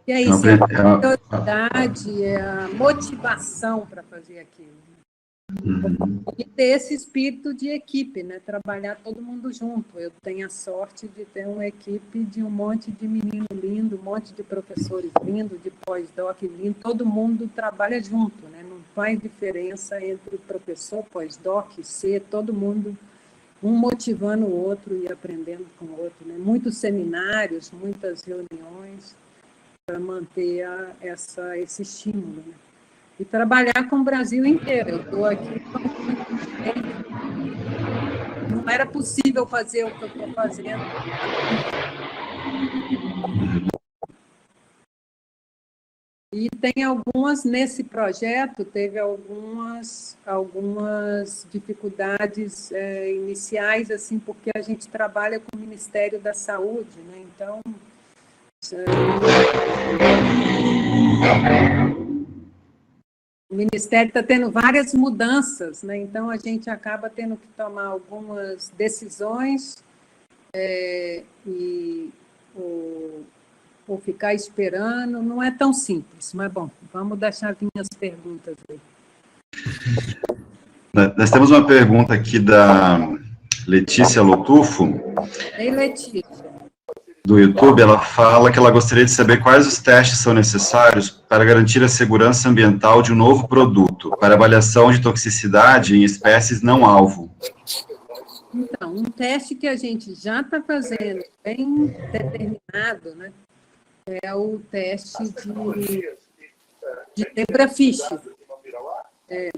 que é isso, é a curiosidade, é a motivação para fazer aquilo. E ter esse espírito de equipe, né? Trabalhar todo mundo junto. Eu tenho a sorte de ter uma equipe de um monte de menino lindo, um monte de professores lindos, de pós-doc lindo, todo mundo trabalha junto, né? Não faz diferença entre professor, pós-doc, todo mundo um motivando o outro e aprendendo com o outro, né? Muitos seminários, muitas reuniões para manter esse estímulo, né? E trabalhar com o Brasil inteiro. Eu estou aqui, não era possível fazer o que eu estou fazendo. E tem algumas, nesse projeto, teve algumas dificuldades iniciais, assim, porque a gente trabalha com o Ministério da Saúde, né? Então, o Ministério está tendo várias mudanças, né? Então a gente acaba tendo que tomar algumas decisões ou ficar esperando. Não é tão simples, mas, bom, vamos deixar vir as perguntas aí. Nós temos uma pergunta aqui da Letícia Lotufo. Ei, Letícia. Do YouTube, ela fala que ela gostaria de saber quais os testes são necessários para garantir a segurança ambiental de um novo produto, para avaliação de toxicidade em espécies não alvo. Então, um teste que a gente já está fazendo, bem determinado, né, é o teste de zebrafish.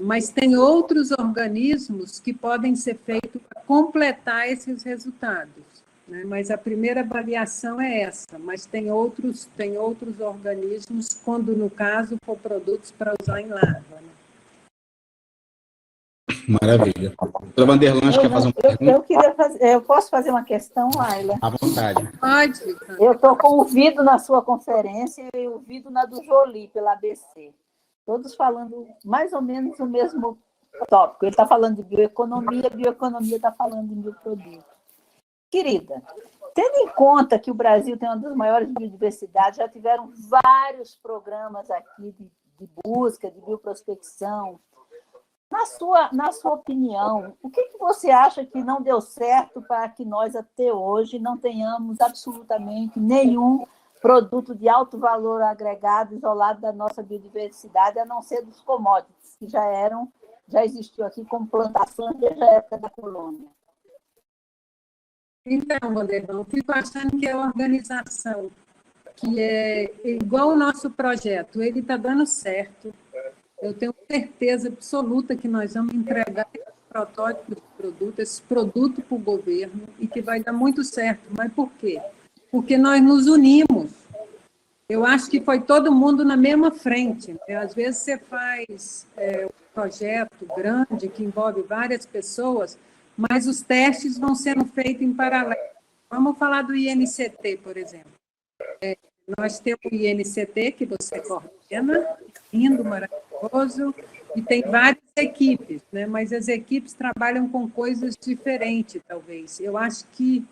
Mas tem outros organismos que podem ser feitos para completar esses resultados. Né? Mas a primeira avaliação é essa, mas tem outros organismos, quando, no caso, for produtos para usar em larva. Né? Maravilha. Doutora Vanderlan, quer fazer uma pergunta? Eu posso fazer uma questão, Laila? À vontade. Pode. Eu estou com o Vido na sua conferência e o Vido na do Jolie, pela ABC. Todos falando mais ou menos o mesmo tópico. Ele está falando de bioeconomia, a bioeconomia está falando de bioproduto. Querida, tendo em conta que o Brasil tem uma das maiores biodiversidades, já tiveram vários programas aqui de busca, de bioprospecção. Na sua opinião, o que você acha que não deu certo para que nós, até hoje, não tenhamos absolutamente nenhum produto de alto valor agregado isolado da nossa biodiversidade, a não ser dos commodities, que já existiu aqui como plantações desde a época da colônia? Então, Vanderlan, eu fico achando que a organização, que é igual o nosso projeto, ele está dando certo. Eu tenho certeza absoluta que nós vamos entregar esse protótipo de produto, esse produto para o governo, e que vai dar muito certo. Mas por quê? Porque nós nos unimos. Eu acho que foi todo mundo na mesma frente. Né? Às vezes você faz um projeto grande que envolve várias pessoas, mas os testes vão sendo feitos em paralelo. Vamos falar do INCT, por exemplo. Nós temos o INCT, que você coordena, lindo, maravilhoso, e tem várias equipes, né? Mas as equipes trabalham com coisas diferentes, talvez. Eu acho que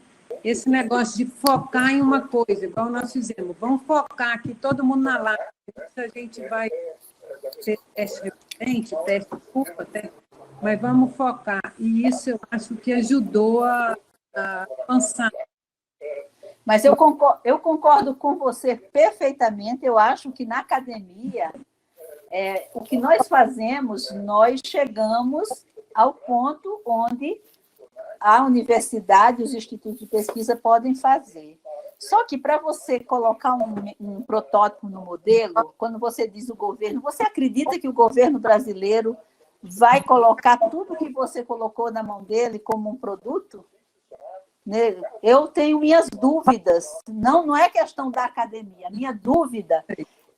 esse negócio de focar em uma coisa, igual nós fizemos, vamos focar aqui, todo mundo na live, se a gente vai ter teste recorrente, teste de culpa, mas vamos focar. E isso eu acho que ajudou a avançar. Mas eu concordo com você perfeitamente. Eu acho que na academia, o que nós fazemos, nós chegamos ao ponto onde a universidade e os institutos de pesquisa podem fazer. Só que para você colocar um protótipo no modelo, quando você diz o governo, você acredita que o governo brasileiro vai colocar tudo que você colocou na mão dele como um produto? Eu tenho minhas dúvidas. Não é questão da academia. Minha dúvida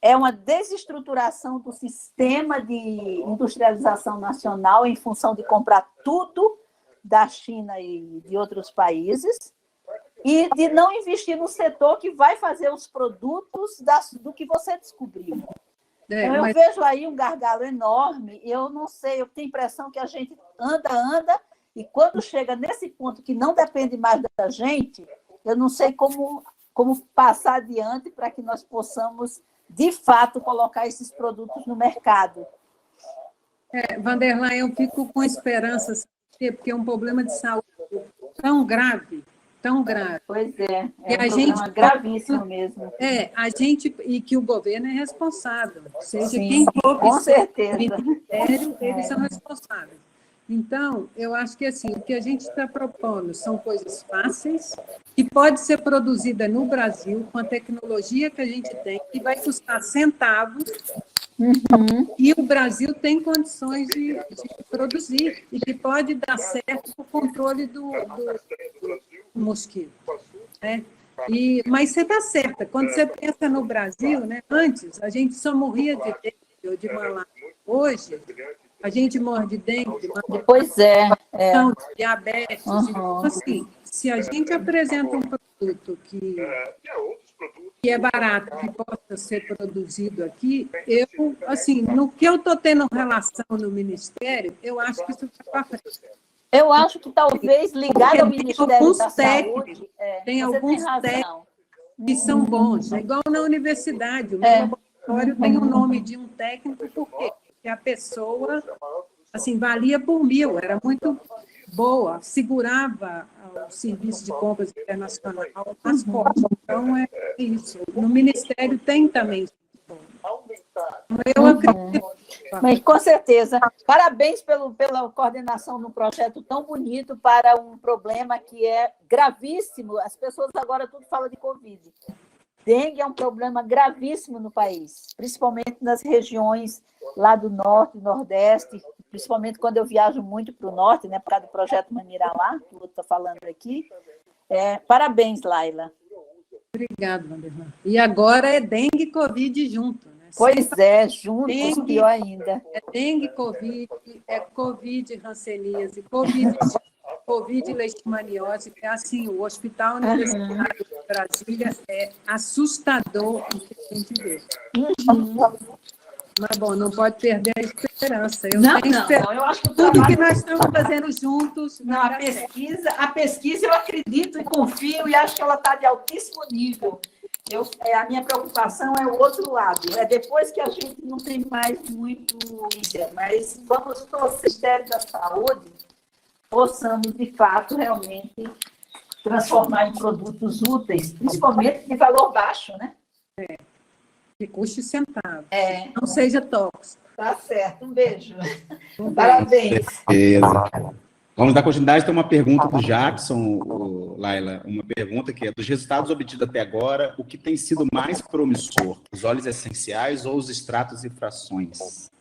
é uma desestruturação do sistema de industrialização nacional em função de comprar tudo da China e de outros países, e de não investir no setor que vai fazer os produtos do que você descobriu. Então, eu vejo aí um gargalo enorme, eu não sei, eu tenho a impressão que a gente anda, e quando chega nesse ponto que não depende mais da gente, eu não sei como passar adiante para que nós possamos, de fato, colocar esses produtos no mercado. Vanderlei, eu fico com esperança, porque é um problema de saúde tão grave. Pois é, e um problema gravíssimo mesmo. E que o governo é responsável, seja Sim, quem for, com certeza. Ministério, eles são responsáveis. Então, eu acho que assim, o que a gente está propondo são coisas fáceis, que pode ser produzida no Brasil, com a tecnologia que a gente tem, que vai custar centavos, e o Brasil tem condições de produzir, e que pode dar certo o controle do mosquito. Né? Mas você está certa, quando você pensa no Brasil, né, antes a gente só morria de dengue ou de malária. Hoje, a gente morre de dengue, de malária, pois é. de diabetes. Então, assim, se a gente apresenta um produto que é barato, que possa ser produzido aqui, eu, assim, no que eu estou tendo relação no Ministério, eu acho que isso vai para frente. Eu acho que talvez ligado ao Ministério da Saúde, tem alguns técnicos que são bons, igual na universidade, o meu laboratório tem o nome de um técnico, por quê? Porque a pessoa, assim, valia por 1000, era muito boa, segurava o serviço de compras internacional nas costas. Então, é isso. No Ministério tem também. Eu acredito. Mas, com certeza. Parabéns pela coordenação de um projeto tão bonito para um problema que é gravíssimo. As pessoas agora tudo falam de Covid. Dengue é um problema gravíssimo no país, principalmente nas regiões lá do norte, nordeste, principalmente quando eu viajo muito para o norte, né, por causa do projeto Maniralá, que o outro está falando aqui. Parabéns, Laila. Obrigada, Vanderlei. E agora é dengue e Covid junto. Né? Pois é, juntos, dengue, pior ainda. É dengue, Covid, é Covid, hanseníase, Covid, leishmaniose, é assim, o Hospital Universitário de Brasília é assustador o que a gente vê. Mas, bom, não pode perder a esperança. Eu acho que tudo que nós estamos fazendo juntos... A pesquisa eu acredito e confio e acho que ela está de altíssimo nível. A minha preocupação é o outro lado. Depois que a gente não tem mais muito mídia, mas vamos torcer o Ministério da Saúde possamos, de fato, realmente transformar em produtos úteis, principalmente de valor baixo, né? Que custe centavos. Não seja tóxico. Tá certo. Um beijo. Parabéns. Vamos dar continuidade. Tem uma pergunta do Jackson, Laila. Uma pergunta que é: dos resultados obtidos até agora, o que tem sido mais promissor? Os óleos essenciais ou os extratos e frações?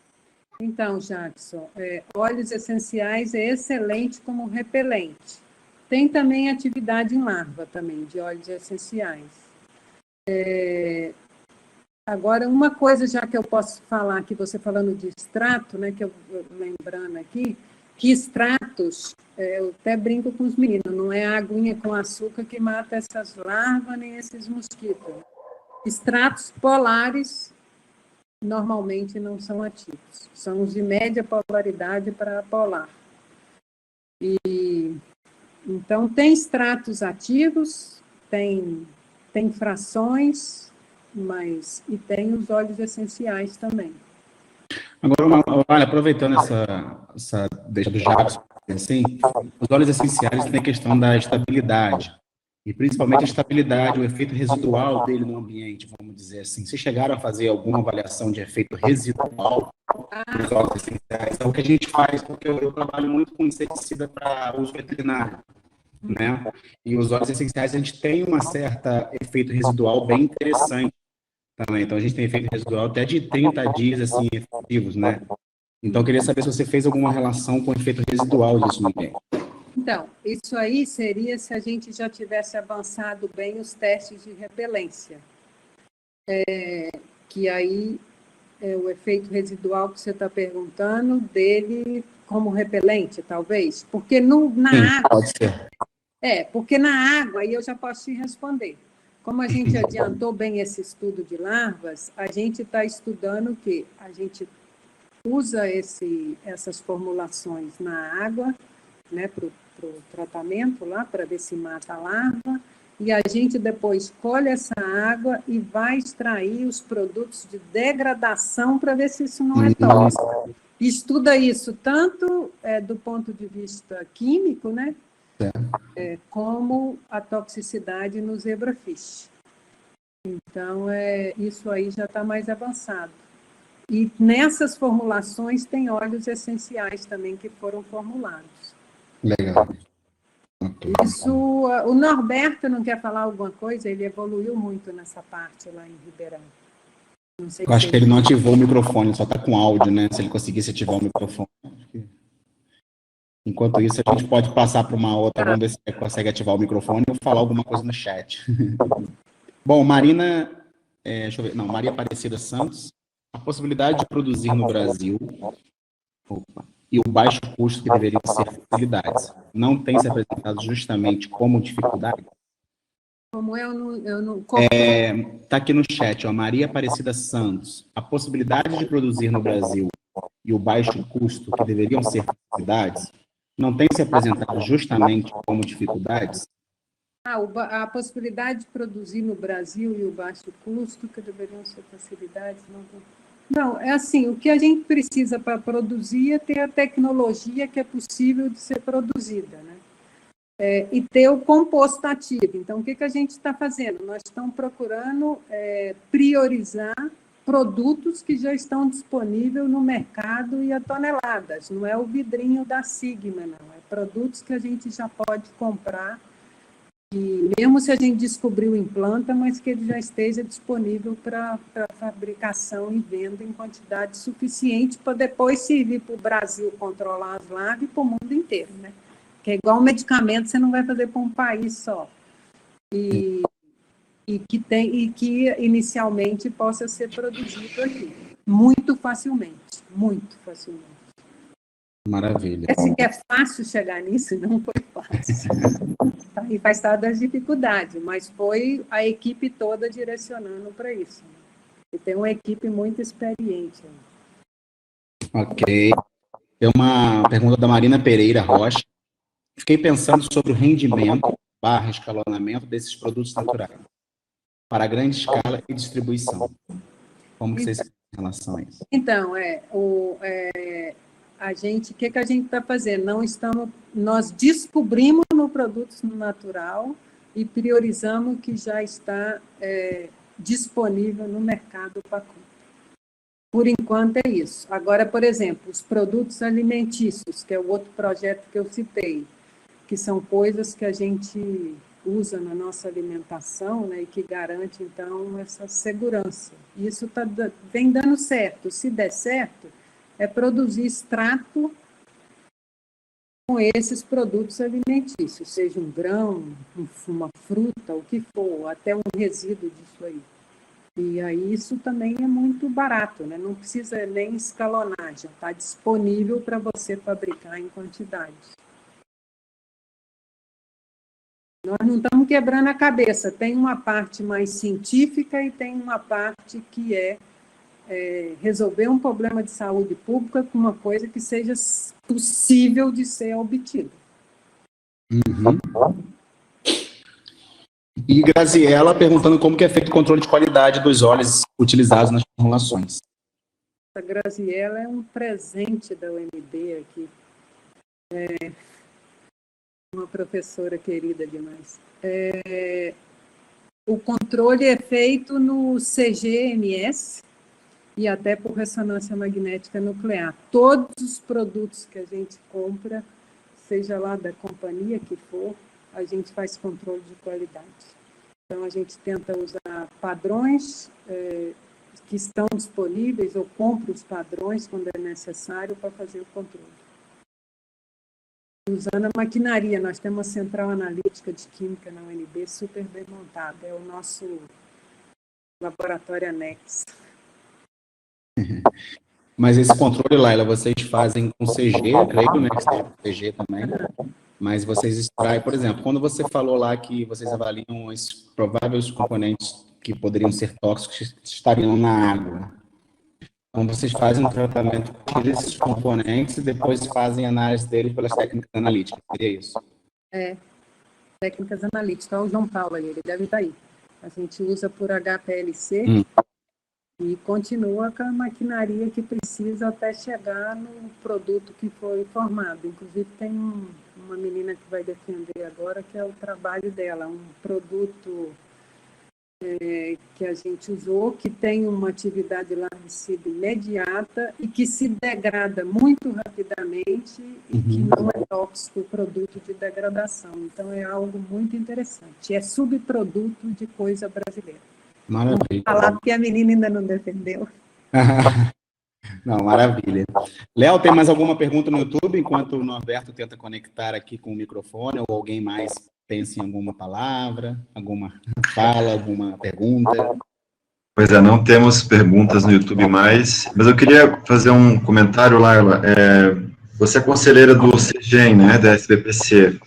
Então, Jackson, óleos essenciais é excelente como repelente. Tem também atividade em larva também, de óleos essenciais. Agora, uma coisa já que eu posso falar, que você falando de extrato, né, que eu lembrando aqui, que extratos, eu até brinco com os meninos, não é a aguinha com açúcar que mata essas larvas nem esses mosquitos. Extratos polares normalmente não são ativos, são os de média polaridade para polar. Então, tem extratos ativos, tem frações, e tem os óleos essenciais também. Agora, olha, aproveitando essa deixa do Jackson, assim, os óleos essenciais têm a questão da estabilidade, e principalmente a estabilidade, o efeito residual dele no ambiente, vamos dizer assim. Vocês chegaram a fazer alguma avaliação de efeito residual dos óleos essenciais? É o que a gente faz, porque eu trabalho muito com inseticida para uso veterinário, né? E os óleos essenciais, a gente tem uma certa efeito residual bem interessante também. Então, a gente tem efeito residual até de 30 dias, assim, efetivos, né? Então, eu queria saber se você fez alguma relação com o efeito residual disso no bem. Então, isso aí seria se a gente já tivesse avançado bem os testes de repelência. Que aí é o efeito residual que você está perguntando dele como repelente, talvez. Porque na água... Pode ser. Porque na água, aí eu já posso te responder. Como a gente adiantou bem esse estudo de larvas, a gente está estudando o quê? A gente usa essas formulações na água, né, para o tratamento lá, para ver se mata a larva, e a gente depois colhe essa água e vai extrair os produtos de degradação para ver se isso não é tóxico. Estuda isso tanto do ponto de vista químico, né, como a toxicidade no zebrafish. Então, isso aí já está mais avançado. E nessas formulações tem óleos essenciais também que foram formulados. Legal. Isso, o Norberto não quer falar alguma coisa? Ele evoluiu muito nessa parte lá em Ribeirão. Não sei Eu acho que ele não ativou o microfone, só está com áudio, né? Se ele conseguisse ativar o microfone. Enquanto isso, a gente pode passar para uma outra, vamos ver se ele consegue ativar o microfone ou falar alguma coisa no chat. Bom, Marina, deixa eu ver, não, Maria Aparecida Santos, a possibilidade de produzir no Brasil e o baixo custo que deveriam ser facilidades, não tem se apresentado justamente como dificuldade? Como eu não... Está aqui no chat, ó, Maria Aparecida Santos, a possibilidade de produzir no Brasil e o baixo custo que deveriam ser facilidades, não tem se apresentado justamente como dificuldades? A possibilidade de produzir no Brasil e o baixo custo, que deveriam ser facilidades, não, é assim, o que a gente precisa para produzir é ter a tecnologia que é possível de ser produzida, né? E ter o composto ativo. Então, o que a gente está fazendo? Nós estamos procurando priorizar produtos que já estão disponíveis no mercado e a toneladas. Não é o vidrinho da Sigma, não. É produtos que a gente já pode comprar, e mesmo se a gente descobriu em planta, mas que ele já esteja disponível para fabricação e venda em quantidade suficiente para depois servir para o Brasil controlar as larvas e para o mundo inteiro, né? Que é igual um medicamento, você não vai fazer para um país só. E que inicialmente possa ser produzido aqui. Muito facilmente, muito facilmente. Maravilha. Parece que é fácil chegar nisso, não foi fácil. E faz parte das dificuldades, mas foi a equipe toda direcionando para isso. E tem uma equipe muito experiente. Ok. Tem uma pergunta da Marina Pereira Rocha. Fiquei pensando sobre o rendimento / escalonamento desses produtos naturais para grande escala e distribuição. Como que vocês pensam em relação a isso? Então, o que a gente está fazendo? Nós descobrimos no produto natural e priorizamos o que já está disponível no mercado para compra. Por enquanto é isso. Agora, por exemplo, os produtos alimentícios, que é o outro projeto que eu citei, que são coisas que a gente usa na nossa alimentação, né, e que garante, então, essa segurança. E isso vem dando certo. Se der certo, é produzir extrato com esses produtos alimentícios, seja um grão, uma fruta, o que for, até um resíduo disso aí. E aí isso também é muito barato, né? Não precisa nem escalonar, já está disponível para você fabricar em quantidade. Nós não estamos quebrando a cabeça, tem uma parte mais científica e tem uma parte que resolver um problema de saúde pública com uma coisa que seja possível de ser obtida. Uhum. E Graziella perguntando como que é feito o controle de qualidade dos óleos utilizados nas formulações. A Graziella é um presente da UNB aqui. Uma professora querida demais. O controle é feito no CGMS e até por ressonância magnética nuclear. Todos os produtos que a gente compra, seja lá da companhia que for, a gente faz controle de qualidade. Então, a gente tenta usar padrões que estão disponíveis ou compra os padrões quando é necessário para fazer o controle. Usando a maquinaria, nós temos uma central analítica de química na UNB super bem montada. É o nosso laboratório anexo. Mas esse controle, Laila, vocês fazem com CG, creio, né? Que seja com CG também. mas vocês extraem, por exemplo, quando você falou lá que vocês avaliam os prováveis componentes que poderiam ser tóxicos que estariam na água. Então, vocês fazem um tratamento desses componentes e depois fazem análise deles pelas técnicas analíticas, seria isso? Técnicas analíticas. Olha o João Paulo ali, ele deve estar aí. A gente usa por HPLC e continua com a maquinaria que precisa até chegar no produto que foi formado. Inclusive, tem uma menina que vai defender agora, que é o trabalho dela, um produto que a gente usou, que tem uma atividade largicida imediata e que se degrada muito rapidamente e que não é tóxico o produto de degradação. Então, é algo muito interessante. É subproduto de coisa brasileira. Maravilha. Vou falar porque a menina ainda não defendeu. Não, maravilha. Léo, tem mais alguma pergunta no YouTube, enquanto o Norberto tenta conectar aqui com o microfone, ou alguém mais pensa em alguma palavra, alguma fala, alguma pergunta? Pois é, não temos perguntas no YouTube mais, mas eu queria fazer um comentário, Laila. Você é conselheira do CEGEM, né, da SBPC.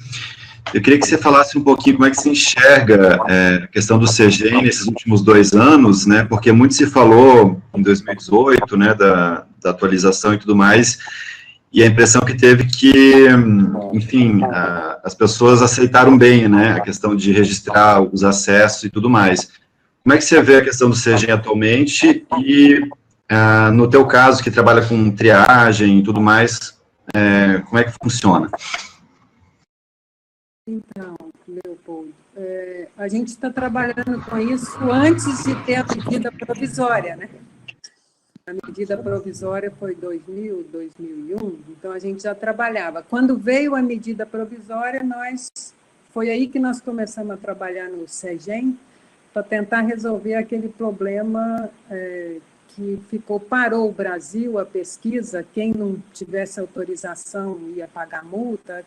Eu queria que você falasse um pouquinho como é que se enxerga a questão do CEGEM nesses últimos 2 anos, né, porque muito se falou em 2018, né, da atualização e tudo mais, e a impressão que teve que, enfim, as pessoas aceitaram bem, né, a questão de registrar os acessos e tudo mais. Como é que você vê a questão do CEGEM atualmente e, no teu caso, que trabalha com triagem e tudo mais, como é que funciona? Então, Leopoldo, a gente está trabalhando com isso antes de ter a medida provisória, né? A medida provisória foi 2000, 2001, então a gente já trabalhava. Quando veio a medida provisória, foi aí que nós começamos a trabalhar no CEGEM para tentar resolver aquele problema que parou o Brasil, a pesquisa, quem não tivesse autorização ia pagar multa,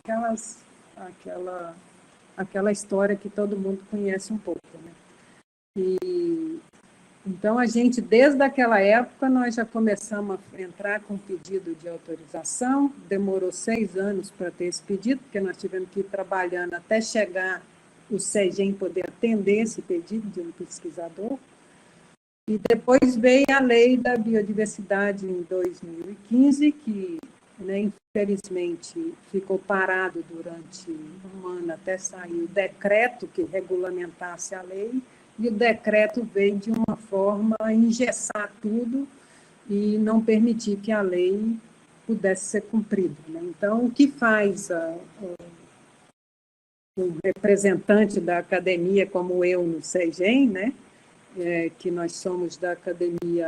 aquela história que todo mundo conhece um pouco, né? Então, desde aquela época, nós já começamos a entrar com pedido de autorização, demorou 6 anos para ter esse pedido, porque nós tivemos que ir trabalhando até chegar o CEGEM poder atender esse pedido de um pesquisador. E depois veio a Lei da Biodiversidade em 2015, que, né, infelizmente, ficou parado durante 1 ano até sair o decreto que regulamentasse a lei, e o decreto veio de uma forma a engessar tudo e não permitir que a lei pudesse ser cumprida, né? Então, o que faz um representante da academia como eu no CEGEM, né, que nós somos da academia,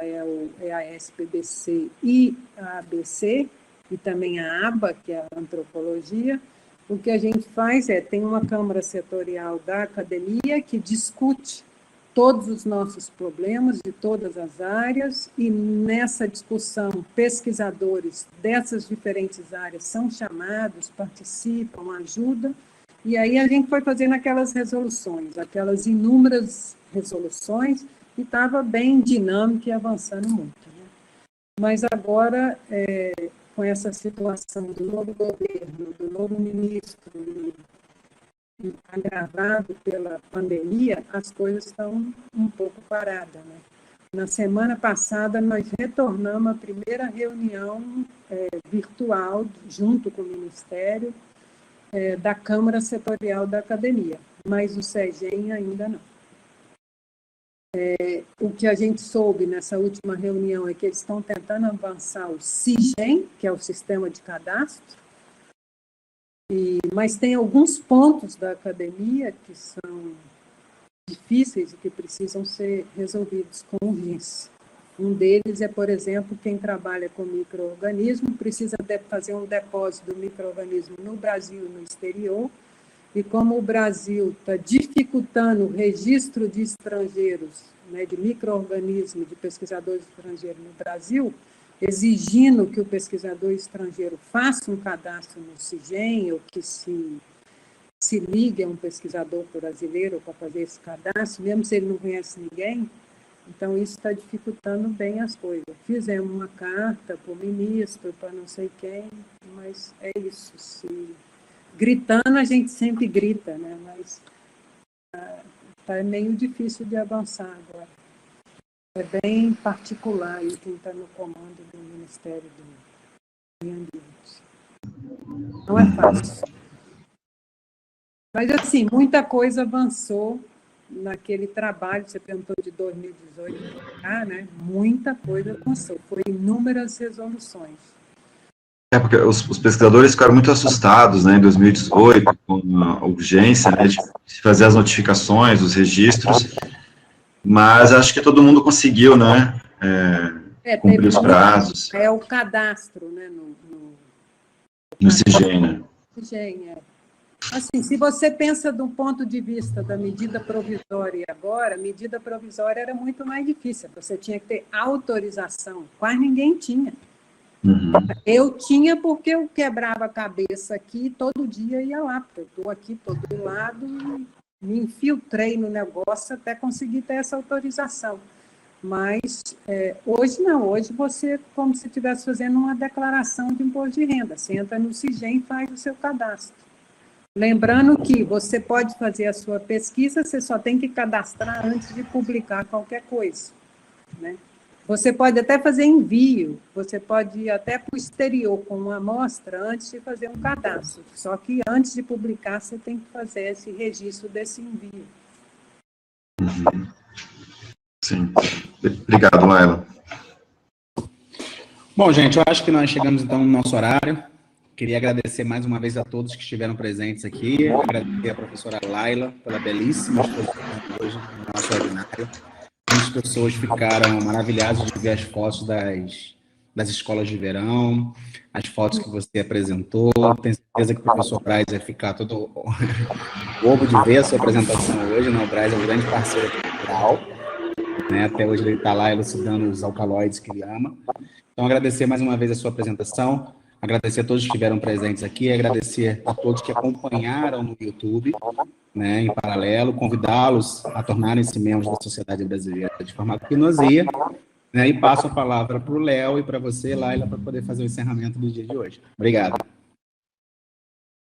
é a SPBC e a ABC, e também a ABA, que é a antropologia. O que a gente faz tem uma Câmara Setorial da academia que discute todos os nossos problemas de todas as áreas, e nessa discussão, pesquisadores dessas diferentes áreas são chamados, participam, ajudam, e aí a gente foi fazendo aquelas resoluções, aquelas inúmeras resoluções, e estava bem dinâmico e avançando muito, né? Mas agora, com essa situação do novo governo, do novo ministro, agravado pela pandemia, as coisas estão um pouco paradas, né? Na semana passada, nós retornamos à primeira reunião virtual, junto com o Ministério, da Câmara Setorial da Academia, mas o CEGEM ainda não. O que a gente soube nessa última reunião é que eles estão tentando avançar o SIGEM, que é o Sistema de Cadastro, mas tem alguns pontos da academia que são difíceis e que precisam ser resolvidos com urgência. Um deles é, por exemplo, quem trabalha com micro-organismo precisa fazer um depósito do micro-organismo no Brasil e no exterior, e como o Brasil está dificultando o registro de estrangeiros, né, de micro-organismos, de pesquisadores estrangeiros no Brasil, exigindo que o pesquisador estrangeiro faça um cadastro no CIGEM, ou que se ligue a um pesquisador brasileiro para fazer esse cadastro, mesmo se ele não conhece ninguém. Então, isso está dificultando bem as coisas. Fizemos uma carta para o ministro, para não sei quem, mas é isso. Gritando, a gente sempre grita, né? Mas está meio difícil de avançar agora. É bem particular aí quem está no comando do Ministério do Meio Ambiente. Não é fácil. Mas, assim, muita coisa avançou naquele trabalho, você perguntou de 2018 para cá, né? Muita coisa avançou, foram inúmeras resoluções. Porque os pesquisadores ficaram muito assustados, né, em 2018, com a urgência, né, de fazer as notificações, os registros, mas acho que todo mundo conseguiu, né, cumprir os prazos. É o cadastro, né, no CIGEM, né? CIGEM, Assim, se você pensa do ponto de vista da medida provisória agora, a medida provisória era muito mais difícil, você tinha que ter autorização, quase ninguém tinha. Uhum. Eu tinha porque eu quebrava a cabeça aqui, todo dia ia lá, porque eu estou aqui, estou do lado, e me infiltrei no negócio até conseguir ter essa autorização. Mas hoje não, hoje você, como se estivesse fazendo uma declaração de imposto de renda, você entra no CIGEM e faz o seu cadastro. Lembrando que você pode fazer a sua pesquisa, você só tem que cadastrar antes de publicar qualquer coisa, né? Você pode até fazer envio, você pode ir até para o exterior com uma amostra antes de fazer um cadastro. Só que antes de publicar, você tem que fazer esse registro desse envio. Uhum. Sim. Obrigado, Laila. Bom, gente, eu acho que nós chegamos então no nosso horário. Queria agradecer mais uma vez a todos que estiveram presentes aqui, agradecer a professora Laila pela belíssima exposição hoje no nosso webinário. Muitas pessoas ficaram maravilhadas de ver as fotos das escolas de verão, as fotos que você apresentou. Tenho certeza que o professor Braz vai ficar todo bobo de ver a sua apresentação hoje, né? O Braz é um grande parceiro cultural, né? Até hoje ele está lá elucidando os alcaloides que ele ama. Então, agradecer mais uma vez a sua apresentação, agradecer a todos que estiveram presentes aqui, agradecer a todos que acompanharam no YouTube, né, em paralelo, convidá-los a tornarem-se membros da Sociedade Brasileira de Farmacognosia, né, e passo a palavra para o Léo e para você, Laila, para poder fazer o encerramento do dia de hoje. Obrigado.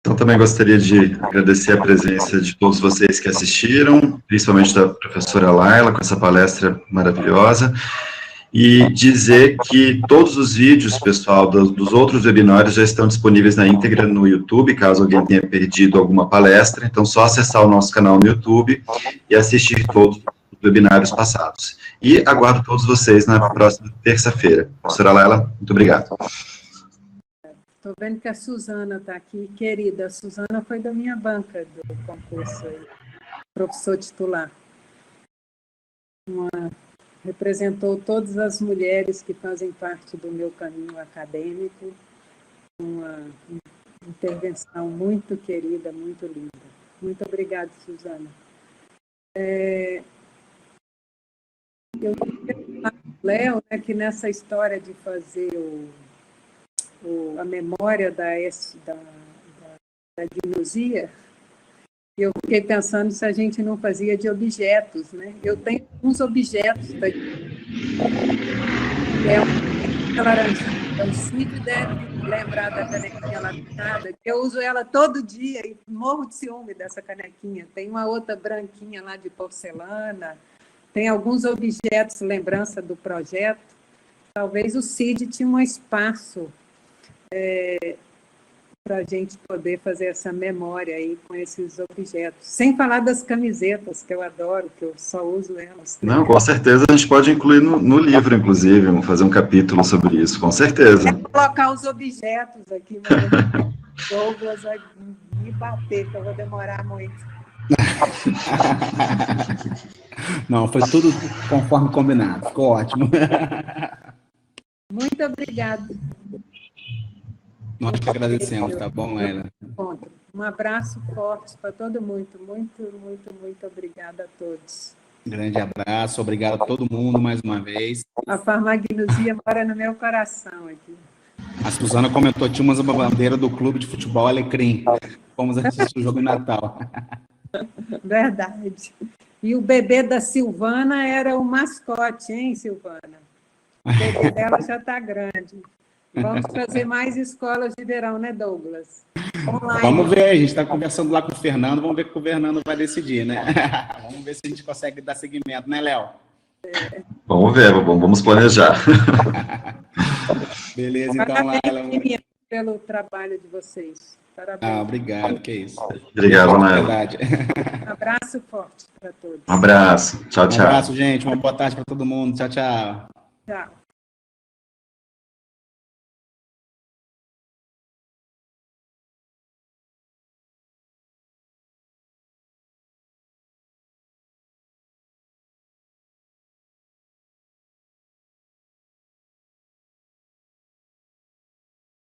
Então, também gostaria de agradecer a presença de todos vocês que assistiram, principalmente da professora Laila, com essa palestra maravilhosa, e dizer que todos os vídeos, pessoal, dos outros webinários já estão disponíveis na íntegra no YouTube, caso alguém tenha perdido alguma palestra, então só acessar o nosso canal no YouTube e assistir todos os webinários passados. E aguardo todos vocês na próxima terça-feira. Professora Laila, muito obrigado. Estou vendo que a Suzana está aqui, querida. A Suzana foi da minha banca do concurso aí, professor titular. Representou todas as mulheres que fazem parte do meu caminho acadêmico, uma intervenção muito querida, muito linda. Muito obrigada, Suzana. Eu queria falar com o Léo, né, que nessa história de fazer a memória da gnosia, eu fiquei pensando se a gente não fazia de objetos, né? Eu tenho uns objetos é laranjinha. O Cid deve lembrar da canequinha laminada, que eu uso ela todo dia e morro de ciúme dessa canequinha. Tem uma outra branquinha lá de porcelana, tem alguns objetos, lembrança do projeto. Talvez o Cid tinha um espaço para a gente poder fazer essa memória aí com esses objetos. Sem falar das camisetas, que eu adoro, que eu só uso elas. Não, com certeza a gente pode incluir no livro, inclusive, vamos fazer um capítulo sobre isso, com certeza. Colocar os objetos aqui, mas Douglas vai me bater, que eu vou demorar muito. Não, foi tudo conforme combinado, ficou ótimo. Muito obrigada. Nós que agradecemos, tá bom, Laila? Um abraço forte para todo mundo. Muito, muito, muito obrigada a todos. Grande abraço, obrigado a todo mundo mais uma vez. A farmacognosia mora no meu coração aqui. A Suzana comentou, tínhamos uma bandeira do clube de futebol Alecrim. Fomos assistir o jogo em Natal. Verdade. E o bebê da Silvana era o mascote, hein, Silvana? O bebê dela já está grande. Vamos fazer mais escolas de verão, né, Douglas? Online. Vamos ver, a gente está conversando lá com o Fernando, vamos ver o que o Fernando vai decidir, né? Vamos ver se a gente consegue dar seguimento, né, Léo? Vamos ver, vamos planejar. Beleza, então, Parabéns, Laila. meninas, pelo trabalho de vocês. Parabéns. Obrigado, que isso. Obrigado, Laila. Verdade. Um abraço forte para todos. Um abraço. Tchau, Um tchau. abraço, gente. Uma boa tarde para todo mundo. Tchau, tchau. Tchau.